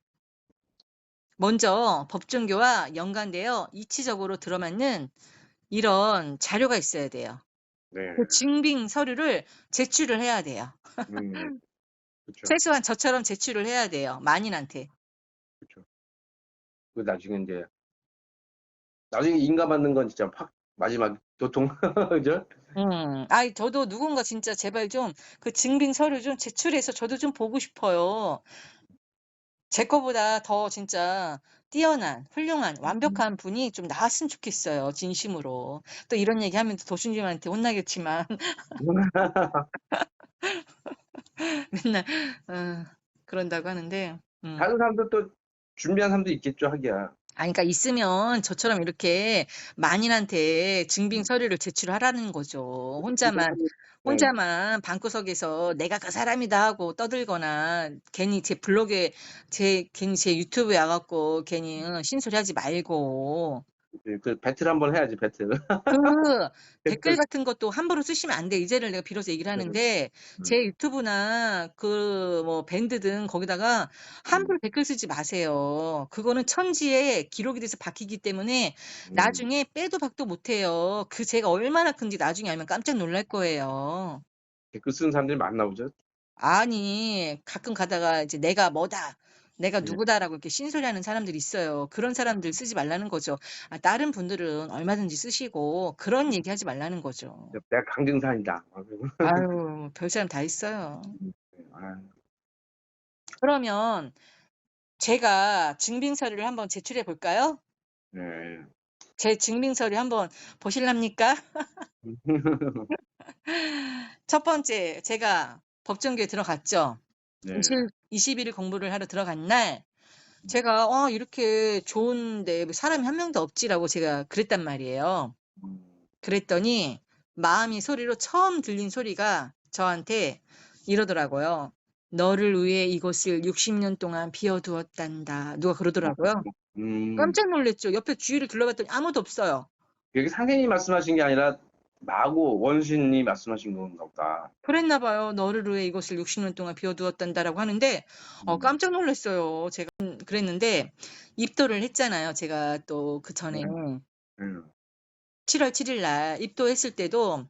먼저 법존교와 연관되어 이치적으로 들어맞는 이런 자료가 있어야 돼요. 네. 그 증빙 서류를 제출을 해야 돼요. 그렇죠. 최소한 저처럼 제출을 해야 돼요. 만인한테. 그렇죠. 그 나중에 인가받는 건 진짜 확 마지막 도통 그죠? 저도 누군가 진짜 제발 좀 그 증빙 서류 좀 제출해서 저도 좀 보고 싶어요. 제 거보다 더 진짜 뛰어난, 훌륭한, 완벽한 분이 좀 나왔으면 좋겠어요. 진심으로. 또 이런 얘기하면 도순님한테 혼나겠지만 맨날 그런다고 하는데. 다른 사람도 또 준비한 사람도 있겠죠, 하기야. 그러니까 있으면 저처럼 이렇게 만인한테 증빙 서류를 제출하라는 거죠. 네. 혼자만 방구석에서 내가 그 사람이다 하고 떠들거나 괜히 제 블로그에 괜히 제 유튜브에 와갖고 괜히 신소리 하지 말고 그 배틀 한번 해야지, 배틀. 그 댓글 같은 것도 함부로 쓰시면 안 돼. 이제를 내가 비로소 얘기를 하는데 제 음. 유튜브나 그 뭐 밴드 등 거기다가 함부로 댓글 쓰지 마세요. 그거는 천지에 기록이 돼서 박히기 때문에 나중에 빼도 박도 못해요. 그 제가 얼마나 큰지 나중에 알면 깜짝 놀랄 거예요. 댓글 쓰는 사람들이 많나 보죠. 아니 가끔 가다가 이제 내가 뭐다. 내가 네. 누구다라고 이렇게 신소리하는 사람들이 있어요. 그런 사람들 쓰지 말라는 거죠. 다른 분들은 얼마든지 쓰시고 그런 얘기하지 말라는 거죠. 내가 강등산이다. 아유, 별 사람 다 있어요. 그러면 제가 증빙 서류를 한번 제출해 볼까요? 네. 제 증빙 서류 한번 보실랍니까? 첫 번째, 제가 법정교에 들어갔죠. 네. 21일 공부를 하러 들어간 날 제가 이렇게 좋은데 왜 사람이 한 명도 없지라고 제가 그랬단 말이에요. 그랬더니 마음이 소리로 처음 들린 소리가 저한테 이러더라고요. 너를 위해 이곳을 60년 동안 비워두었단다. 누가 그러더라고요. 깜짝 놀랐죠. 옆에 주위를 둘러봤더니 아무도 없어요. 여기 상생이 말씀하신 게 아니라 마고 원신이 말씀하신 건가 보다. 그랬나 봐요. 너를 위해 이곳을 60년 동안 비워두었단다라고 하는데 깜짝 놀랐어요. 제가 그랬는데 입도를 했잖아요. 제가 또 그 전에 7월 7일 날 입도했을 때도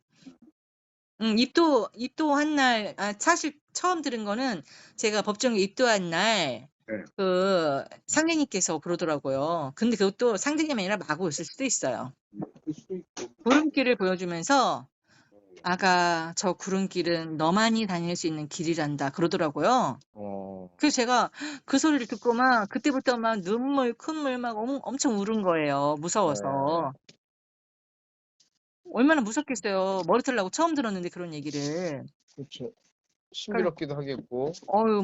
입도한 날, 사실 처음 들은 거는 제가 법정에 입도한 날, 네. 그 상대님께서 그러더라고요. 근데 그것도 상대님이 아니라 마고였을 수도 있어요. 그럴 수도 있고. 구름길을 보여주면서 아가 저 구름길은 너만이 다닐 수 있는 길이란다 그러더라고요. 그래서 제가 그 소리를 듣고 막 그때부터 막 눈물, 콧물 막 엄청 울은 거예요. 무서워서. 얼마나 무섭겠어요. 머리 털라고 처음 들었는데 그런 얘기를. 그렇죠. 신비롭기도 하겠고.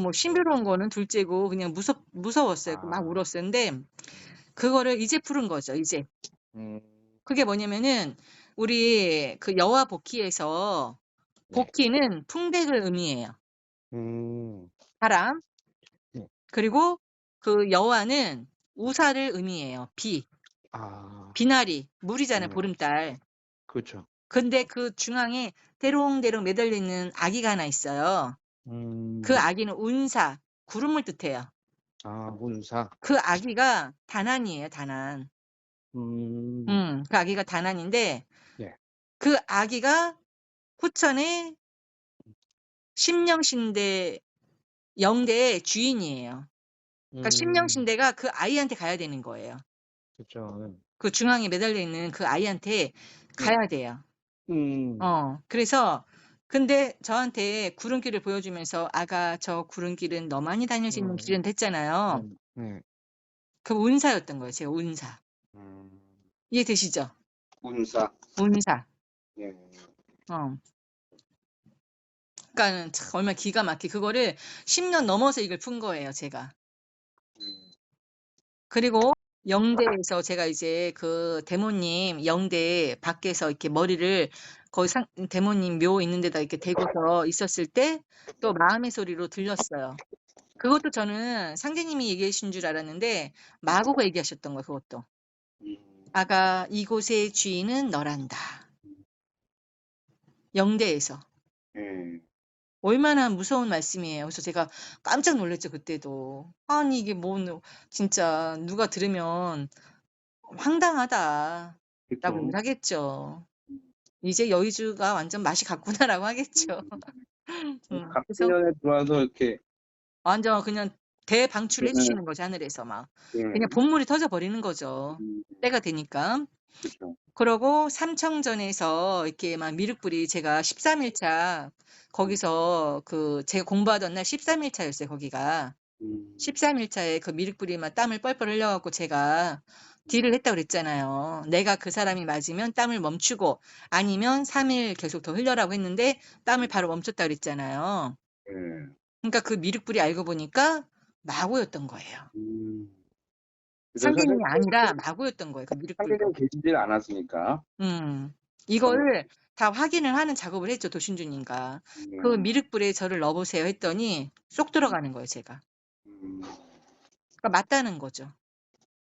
뭐 신비로운 거는 둘째고 그냥 무서웠어요. 막 울었어요. 근데 그거를 이제 푸른 거죠. 이제. 그게 뭐냐면은 우리 그 여와 복희에서 복희는 풍백을 의미해요. 바람. 네. 그리고 그 여와는 우사를 의미해요. 비. 비나리. 물이잖아요. 보름달. 그렇죠. 근데 그 중앙에 대롱대롱 매달려 있는 아기가 하나 있어요. 그 아기는 운사, 구름을 뜻해요. 아, 운사. 그 아기가 단안이에요, 단안. 그 아기가 단안인데 예. 그 아기가 후천의 심령신대 영대의 주인이에요. 그러니까 심령신대가 그 아이한테 가야 되는 거예요. 그렇죠. 그 중앙에 매달려 있는 그 아이한테 가야 돼요. 그래서 근데 저한테 구름길을 보여주면서 아가 저 구름길은 너만이 다닐 수 있는 길은 됐잖아요. 네. 그 운사였던 거예요. 제가 운사. 이해되시죠? 운사. 운사. 예. 그러니까는 참 얼마나 기가 막히게 그거를 10년 넘어서 이걸 푼 거예요, 제가. 그리고 영대에서 제가 이제 그 대모님 영대 밖에서 이렇게 머리를 거기 대모님 묘 있는 데다 이렇게 대고서 있었을 때 또 마음의 소리로 들렸어요. 그것도 저는 상제님이 얘기해 주신 줄 알았는데 마구가 얘기하셨던 거예요, 그것도. 아가 이곳의 주인은 너란다. 영대에서. 얼마나 무서운 말씀이에요. 그래서 제가 깜짝 놀랐죠, 그때도. 아니 이게 뭐 진짜 누가 들으면 황당하다라고 그쵸. 얘기를 하겠죠. 이제 여의주가 완전 맛이 갔구나라고 하겠죠. 같은 그래서 년에 들어와서 이렇게 완전 그냥 대방출을 해 네. 주시는 거죠, 하늘에서 막. 예. 그냥 본물이 터져 버리는 거죠. 때가 되니까. 그렇죠. 그러고 삼청전에서 이렇게 막 미륵불이 제가 13일차 거기서 그 제가 공부하던 날 13일차였어요, 거기가. 13일차에 그 미륵불이 막 땀을 뻘뻘 흘려 갖고 제가 딜을 했다고 그랬잖아요. 내가 그 사람이 맞으면 땀을 멈추고 아니면 3일 계속 더 흘려라고 했는데 땀을 바로 멈췄다고 그랬잖아요. 예. 그러니까 그 미륵불이 알고 보니까 마구였던 거예요. 그래서 상대님이 아니라 마구였던 거예요, 그 미륵불도. 상대는 계시질 않았으니까. 이거를 다 확인을 하는 작업을 했죠, 도신주님과. 그 미륵불에 저를 넣어보세요 했더니 쏙 들어가는 거예요, 제가. 그러니까 맞다는 거죠.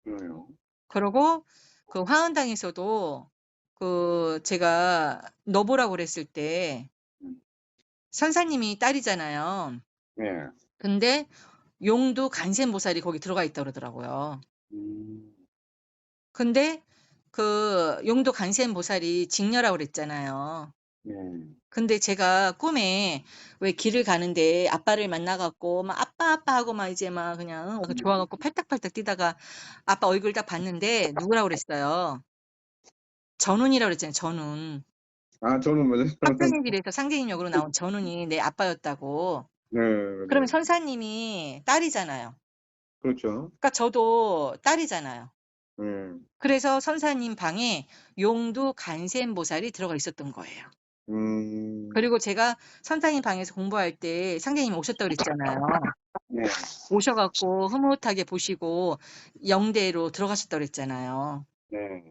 그래요. 그러고 그 화원당에서도 그 제가 넣어보라고 그랬을 때 선사님이 딸이잖아요. 예. 근데 용두 간센보살이 거기 들어가 있다 그러더라고요. 근데 그 용두 간센보살이 직녀라고 그랬잖아요. 예. 근데 제가 꿈에 왜 길을 가는데 아빠를 만나갖고 막 아빠 하고 막 이제 막 그냥 좋아갖고 팔딱팔딱 뛰다가 아빠 얼굴 딱 봤는데 누구라고 그랬어요? 전운이라고 그랬잖아요, 전운. 아, 저는 맞아요. 합정의 길에서 상제인 역으로 나온 전운이 내 아빠였다고. 네, 그러면 맞아요. 선사님이 딸이잖아요. 그렇죠. 그러니까 저도 딸이잖아요. 예. 그래서 선사님 방에 용두 간센보살이 들어가 있었던 거예요. 그리고 제가 선사님 방에서 공부할 때 상제님이 오셨다고 그랬잖아요. 네. 오셔갖고 흐뭇하게 보시고 영대로 들어가셨다고 그랬잖아요. 네.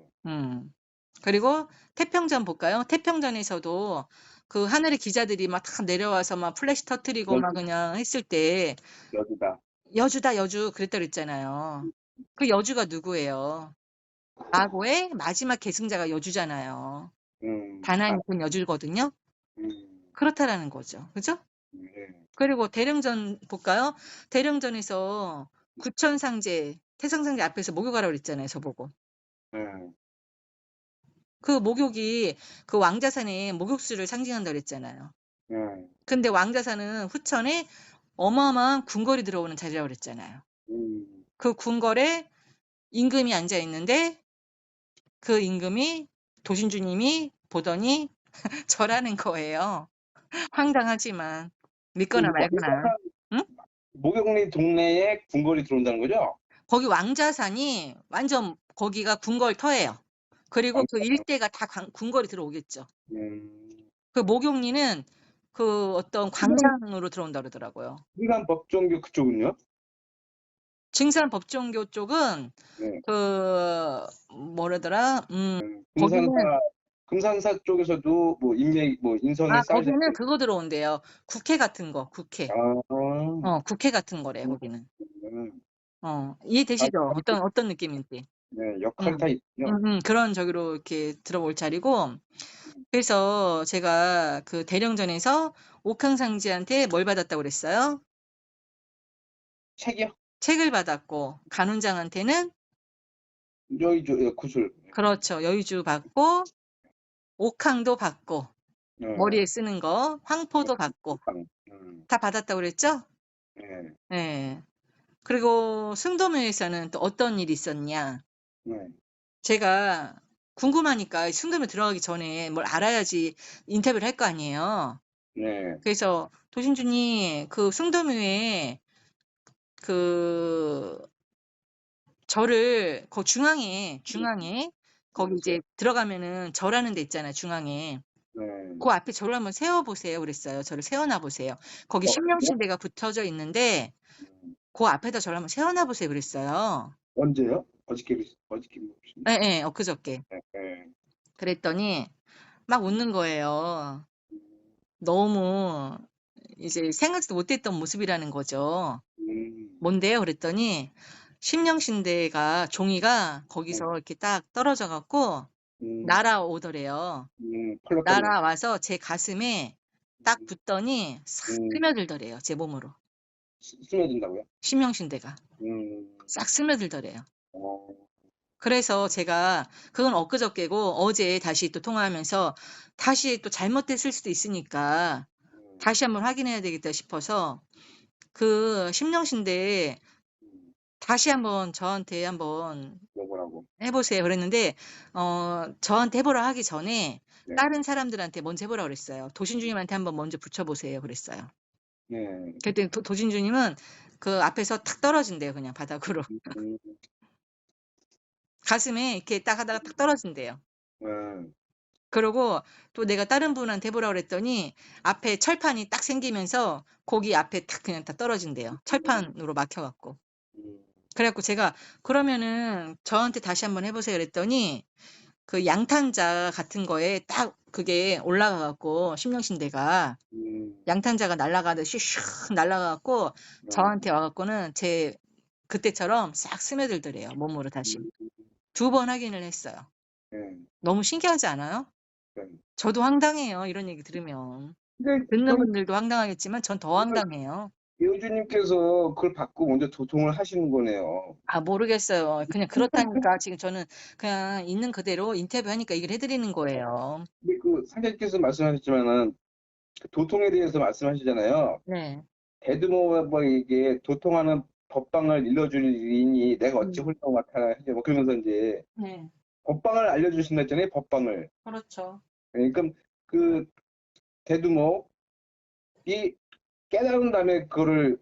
그리고 태평전 볼까요? 태평전에서도 그 하늘의 기자들이 막 다 내려와서 막 플래시 터트리고 막 그냥 했을 때 여기다. 여주다 여주 그랬다고 그랬잖아요. 그 여주가 누구예요? 마고의 마지막 계승자가 여주잖아요. 단안이 본 여주거든요. 그렇다라는 거죠. 그죠? 네. 그리고 대령전 볼까요? 대령전에서 구천상제, 태성상제 앞에서 목욕하라고 그랬잖아요, 저보고. 네. 그 목욕이 그 왕자산의 목욕수를 상징한다고 그랬잖아요. 네. 근데 왕자산은 후천에 어마어마한 궁궐이 들어오는 자리라고 그랬잖아요. 그 궁궐에 임금이 앉아 있는데 그 임금이 도신주님이 보더니 저라는 거예요. 황당하지만 믿거나 말거나. 응? 목욕리 동네에 궁궐이 들어온다는 거죠? 거기 왕자산이 완전 거기가 궁궐터예요. 그리고 그 일대가 다 궁궐이 들어오겠죠. 그 목욕리는 그 어떤 광장으로 들어온다 그러더라고요. 흥산 법정교 그쪽은요? 증산 법정교 쪽은 네. 그 뭐라더라? 거기는 금산사 쪽에서도 뭐 인맥 뭐 인선에 쌓여져 거기는 그거 들어온대요. 국회 같은 거, 국회. 국회 같은 거래요, 거기는. 이해되시죠? 어떤 느낌인지. 네, 역할타 있군요. 그런 저기로 이렇게 들어올 자리고. 그래서 제가 그 대령전에서 옥황상제한테 뭘 받았다고 그랬어요? 책이요? 책을 받았고 간훈장한테는 여의주 구슬. 그렇죠. 여의주 받고 옥황도 받고 네. 머리에 쓰는 거 황포도 받고 다 받았다고 그랬죠? 네. 네. 그리고 승도묘에서는 또 어떤 일이 있었냐? 네. 제가 궁금하니까 승도묘 들어가기 전에 뭘 알아야지 인터뷰를 할 거 아니에요. 네. 그래서 도신주님 그 승도묘에 그 절을 그 중앙에 거기 이제 들어가면은 절하는 데 있잖아요. 중앙에. 네. 그 앞에 절을 한번 세워 보세요 그랬어요. 절을 세워 놔 보세요. 거기 신명신대가 붙어져 있는데 그 앞에다 절을 한번 세워 놔 보세요 그랬어요. 언제요? 어저께 예, 예, 엊그저께. 네. 그랬더니 막 웃는 거예요. 너무 이제 생각지도 못했던 모습이라는 거죠. 뭔데요? 그랬더니 신명신대가 종이가 거기서 이렇게 딱 떨어져 갖고 날아오더래요. 펄럭펄럭. 날아와서 제 가슴에 딱 붙더니 싹 스며들더래요. 제 몸으로. 스며든다고요? 신명신대가 싹 스며들더래요. 그래서 제가 그건 엊그저께고 어제 다시 또 통화하면서 다시 또 잘못됐을 수도 있으니까 다시 한번 확인해야 되겠다 싶어서 그 신명신대 다시 한번 저한테 한번 뭐라고? 해보세요 그랬는데 저한테 해보라 하기 전에 네. 다른 사람들한테 먼저 해보라 그랬어요. 도신주님한테 한번 먼저 붙여보세요 그랬어요. 네. 그랬더니 도신주님은 그 앞에서 탁 떨어진대요 그냥 바닥으로. 가슴에 이렇게 딱 하다가 탁 떨어진대요. 그러고 또 내가 다른 분한테 해보라 그랬더니 앞에 철판이 딱 생기면서 거기 앞에 탁 그냥 다 떨어진대요. 철판으로 막혀갖고. 그래갖고 제가 그러면은 저한테 다시 한번 해보세요 그랬더니 그 양탄자 같은 거에 딱 그게 올라가갖고 신명신대가 양탄자가 날아가듯이 슉 날아가갖고 저한테 와갖고는 제 그때처럼 싹 스며들더래요 몸으로 다시. 2번 확인을 했어요. 너무 신기하지 않아요? 저도 황당해요. 이런 얘기 들으면. 근데 듣는 분들도 황당하겠지만 전 더 황당해요. 여주님께서 그걸 받고 먼저 도통을 하시는 거네요. 아 모르겠어요. 그냥 그렇다니까 지금 저는 그냥 있는 그대로 인터뷰하니까 얘기를 해드리는 거예요. 근데 그 상장님께서 말씀하셨지만은 그 도통에 대해서 말씀하시잖아요. 네. 대두모에게 도통하는 법방을 일러주리니 내가 어찌 홀로 맡아야 뭐 그러면서 이제 네. 법방을 알려주신다 했잖아요. 법방을. 그렇죠. 그러니까 그 대두모이 깨달은 다음에 그거를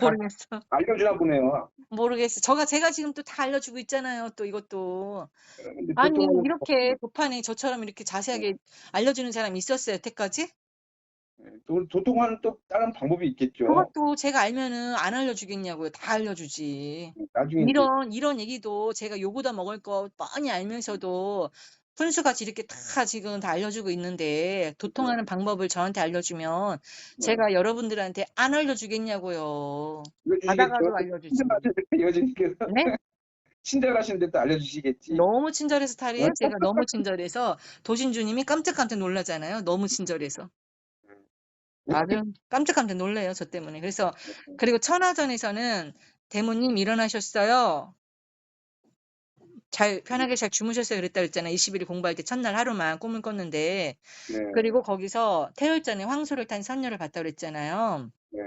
모르겠어. 알려주나 보네요. 모르겠어. 제가 지금 또 다 알려주고 있잖아요. 또 이것도. 근데 아니 도통하는 이렇게 도판에 저처럼 이렇게 자세하게 알려주는 사람이 있었어요 여태까지? 도통하는 또 다른 방법이 있겠죠. 그것도 제가 알면은 안 알려주겠냐고요. 다 알려주지. 나중에 이제 이런 얘기도 제가 요거다 먹을 거 뻔히 알면서도 푼수같이 이렇게 다 지금 다 알려주고 있는데 도통하는 방법을 저한테 알려주면 제가 여러분들한테 안 알려주겠냐고요. 받아가도 알려주지. 여주님께서 네? 친절하신데 또 알려주시겠지. 너무 친절해서 탈이에요. 제가 너무 친절해서 도신주님이 깜짝깜짝 놀라잖아요. 너무 친절해서. 아주 깜짝깜짝 놀래요. 저 때문에. 그리고 천하전에서는 대모님 일어나셨어요. 편하게 잘 주무셨어요. 그랬다 그랬잖아요. 20일 공부할 때 첫날 하루만 꿈을 꿨는데. 네. 그리고 거기서 태열전에 황소를 탄 선녀를 봤다 그랬잖아요. 네.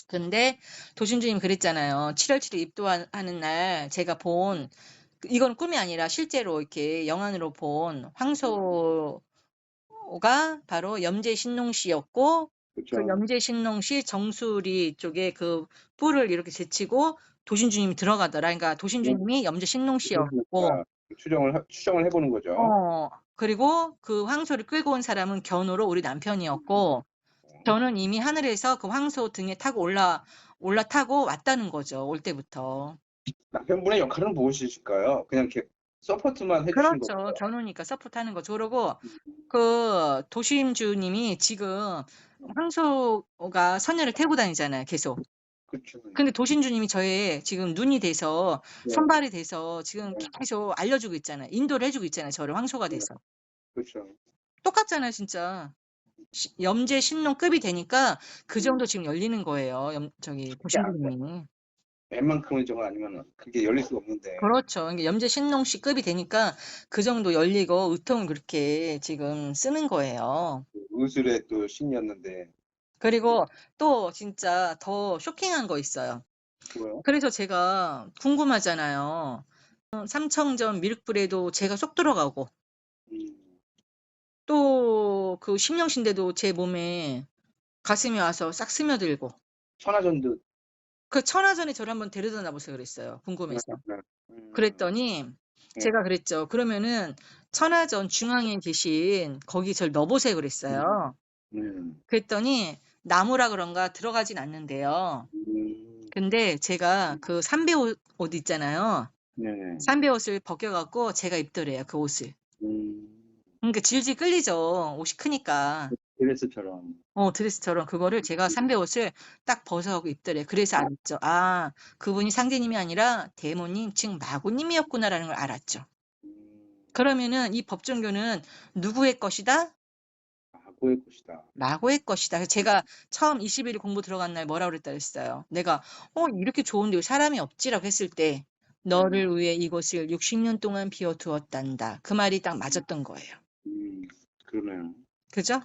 근데 도신주님 그랬잖아요. 7월 7일 입도하는 날 제가 본 이건 꿈이 아니라 실제로 이렇게 영안으로 본 황소가 바로 염제신농씨였고 그렇죠. 그 염제신농씨 정수리 쪽에 그 뿔을 이렇게 제치고 도신주님이 들어가더라. 그러니까 도신주님이 염제신농씨였고 추정을 해보는 거죠. 그리고 그 황소를 끌고 온 사람은 견우로 우리 남편이었고 저는 이미 하늘에서 그 황소 등에 타고 올라타고 왔다는 거죠. 올 때부터. 남편분의 역할은 무엇이실까요? 그냥 이렇게 서포트만 해주신 그렇죠. 거죠. 견우니까 서포트하는 거죠. 그러고 그 도심주님이 지금 황소가 선녀를 태우고 다니잖아요. 계속. 그렇죠. 근데 도신주님이 저의 지금 눈이 돼서 네. 손발이 돼서 지금 네. 계속 알려주고 있잖아요. 인도를 해주고 있잖아요. 저를 황소가 돼서. 그렇죠. 똑같잖아요. 진짜. 염제 신농급이 되니까 그 정도 지금 열리는 거예요. 도신주님이. 웬만큼은 저거 아니면 그게 열릴 수가 없는데. 그렇죠. 이게 염제 신농시급이 되니까 그 정도 열리고 의통을 그렇게 지금 쓰는 거예요. 의술의 또 신이었는데. 그리고 또 진짜 더 쇼킹한 거 있어요. 뭐요? 그래서 제가 궁금하잖아요. 삼청전 미륵불에도 제가 쏙 들어가고 또 그 신령신대도 제 몸에 가슴에 와서 싹 스며들고 천하전도. 그 천하전에 저를 한번 데려다 놔보세요 그랬어요. 궁금해서. 그랬더니 제가 그랬죠. 그러면은 천하전 중앙에 계신 거기 절 넣어보세요 그랬어요. 그랬더니 나무라 그런가 들어가진 않는데요. 근데 제가 그 삼배 옷 있잖아요. 네네. 삼배 옷을 벗겨갖고 제가 입더래요 그 옷을. 그러니까 질질 끌리죠. 옷이 크니까. 드레스처럼. 드레스처럼 그거를 제가 삼배 옷을 딱 벗어갖고 입더래요. 그래서 알았죠. 아, 그분이 상제님이 아니라 대모님, 즉 마구님이었구나라는 걸 알았죠. 그러면은 이 법정교는 누구의 것이다? 마고의 것이다. 마고의 것이다. 그래서 제가 처음 21일 공부 들어간 날 뭐라고 그랬다 그랬어요. 내가 이렇게 좋은데 왜 사람이 없지라고 했을 때 너를 위해 이곳을 60년 동안 비워두었단다. 그 말이 딱 맞았던 거예요. 그러네요. 그죠?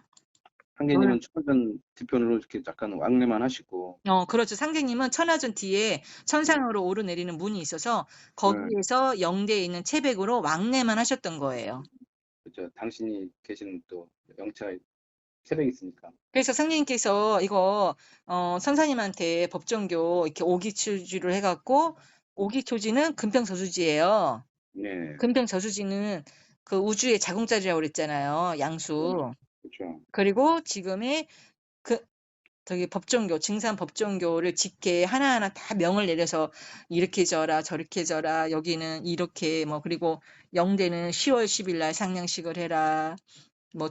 상계님은 천하전 뒤편으로 이렇게 약간 왕래만 하시고. 그렇죠. 상제님은 천하전 뒤에 천상으로 오르내리는 문이 있어서 거기에서 영대에 있는 채백으로 왕래만 하셨던 거예요. 그렇죠. 당신이 계시는 또 영차 새벽이 있으니까. 그래서 상제님께서 이거 선사님한테 법정교 이렇게 오기초지를 해갖고 오기초지는 금평저수지예요. 네. 금평저수지는 그 우주의 자궁자리라고 그랬잖아요. 양수. 그렇죠. 그리고 지금의 저기 법정교, 증산 법정교를 짓게 하나하나 다 명을 내려서 이렇게 져라, 저렇게 져라, 여기는 이렇게 그리고 영대는 10월 10일 날 상냥식을 해라.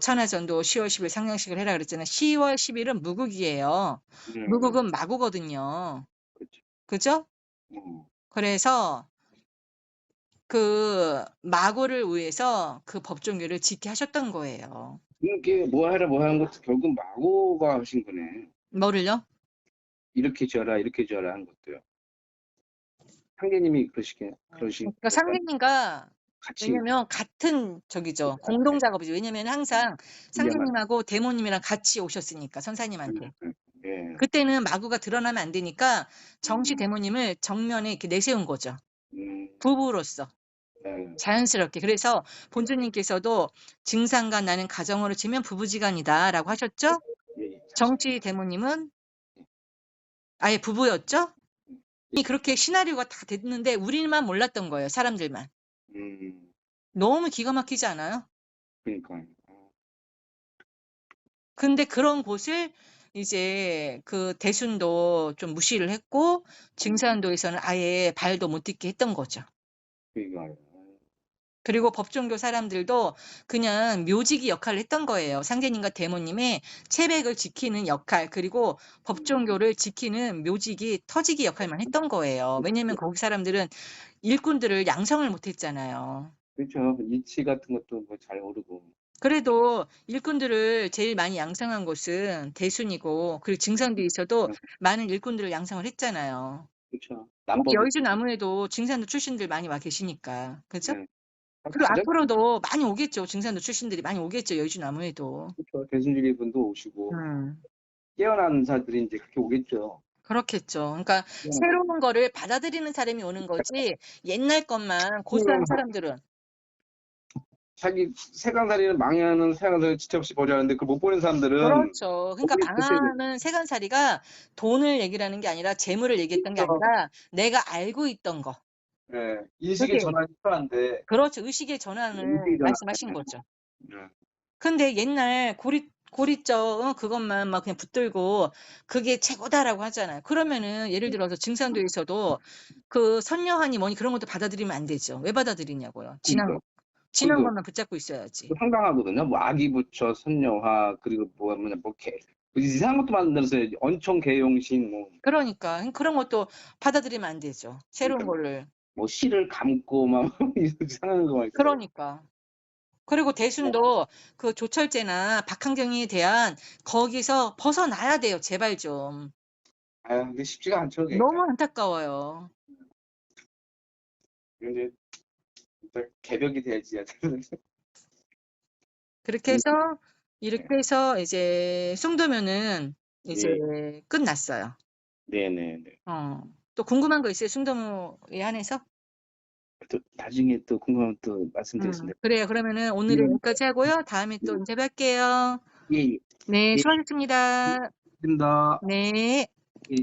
천하전도 10월 10일 상냥식을 해라 그랬잖아요. 10월 10일은 무국이에요. 무국은 마구거든요. 그렇죠. 그죠? 그래서 그 마구를 위해서 그 법정교를 짓게 하셨던 거예요. 이게 뭐 하는 것도 결국 마고가 하신 거네. 뭐를요? 이렇게 지어라, 이렇게 지어라 하는 것도요. 상계님이 그러신. 그러니까 상제님과 같이. 왜냐면 같은 저기죠. 공동 작업이죠. 왜냐면 항상 상제님하고 대모님이랑 같이 오셨으니까 선사님한테. 예. 그때는 마구가 드러나면 안 되니까 정시 대모님을 정면에 이렇게 내세운 거죠. 부부로서. 네. 자연스럽게. 그래서 본주님께서도 증상과 나는 가정으로 치면 부부지간이다라고 하셨죠? 예. 정시 대모님은 아예 부부였죠? 이미 그렇게 시나리오가 다 됐는데 우리만 몰랐던 거예요. 사람들만. 너무 기가 막히지 않아요? 그러니까. 근데 그런 곳을 이제 그 대순도 좀 무시를 했고 증산도에서는 아예 발도 못 딛게 했던 거죠. 그러니까. 그리고 법종교 사람들도 그냥 묘지기 역할을 했던 거예요. 상제님과 대모님의 채백을 지키는 역할, 그리고 법종교를 지키는 묘지기, 터지기 역할만 했던 거예요. 왜냐면 거기 사람들은 일꾼들을 양성을 못 했잖아요. 그렇죠. 이치 같은 것도 뭐 잘 오르고. 그래도 일꾼들을 제일 많이 양성한 곳은 대순이고, 그리고 증산도에서도 많은 일꾼들을 양성을 했잖아요. 그렇죠. 여의주 나무에도 증산도 출신들 많이 와 계시니까. 그죠? 네. 그리고 앞으로도 많이 오겠죠. 증산도 출신들이 많이 오겠죠. 여의주 나무에도. 그렇죠. 대순주리 분도 오시고 깨어난 사들이 이제 그렇게 오겠죠. 그렇겠죠. 그러니까 새로운 거를 받아들이는 사람이 오는 거지 옛날 것만 고수하는 사람들은. 자기 세간살이는 망하는 세간살이 지체 없이 보자는데 그 못 보는 사람들은. 그렇죠. 그러니까 망하는 세간살이가 돈을 얘기하는 게 아니라 재물을 얘기했던 게 아니라 내가 알고 있던 거. 네. 인식의 전환이 필요한데. 그렇죠. 의식의 전환을 말씀하신 거죠. 네. 근데 옛날 고리적 그것만 막 그냥 붙들고 그게 최고다라고 하잖아요. 그러면은 예를 들어서 증산도에서도 그 선녀하니 뭐니 그런 것도 받아들이면 안 되죠. 왜 받아들이냐고요. 지난 것만 붙잡고 있어야지. 상당하거든요. 뭐 아기부처, 선녀화, 그리고 이상한 것도 만들었어요. 언총 개용신 그러니까 그런 것도 받아들이면 안 되죠. 새로운 거를. 뭐 실을 감고 막 이상한 거. 그러니까. 그리고 대순도 그 조철제나 박항경에 대한 거기서 벗어나야 돼요. 제발 좀. 아유, 근데 쉽지가 않죠, 너무 그러니까. 안타까워요. 이제 진짜 개벽이 돼야지. 그렇게 해서 이렇게 해서 이제 숭도면은 이제 예. 끝났어요. 네네네. 또 궁금한 거 있어요? 숭도모에 한해서? 또 나중에 또 궁금하면 또 말씀드리겠습니다. 그래요. 그러면은 오늘은 예. 여기까지 하고요. 다음에 또 예. 인터뷰할게요. 예. 네, 예. 수고하셨습니다. 예. 네. 예.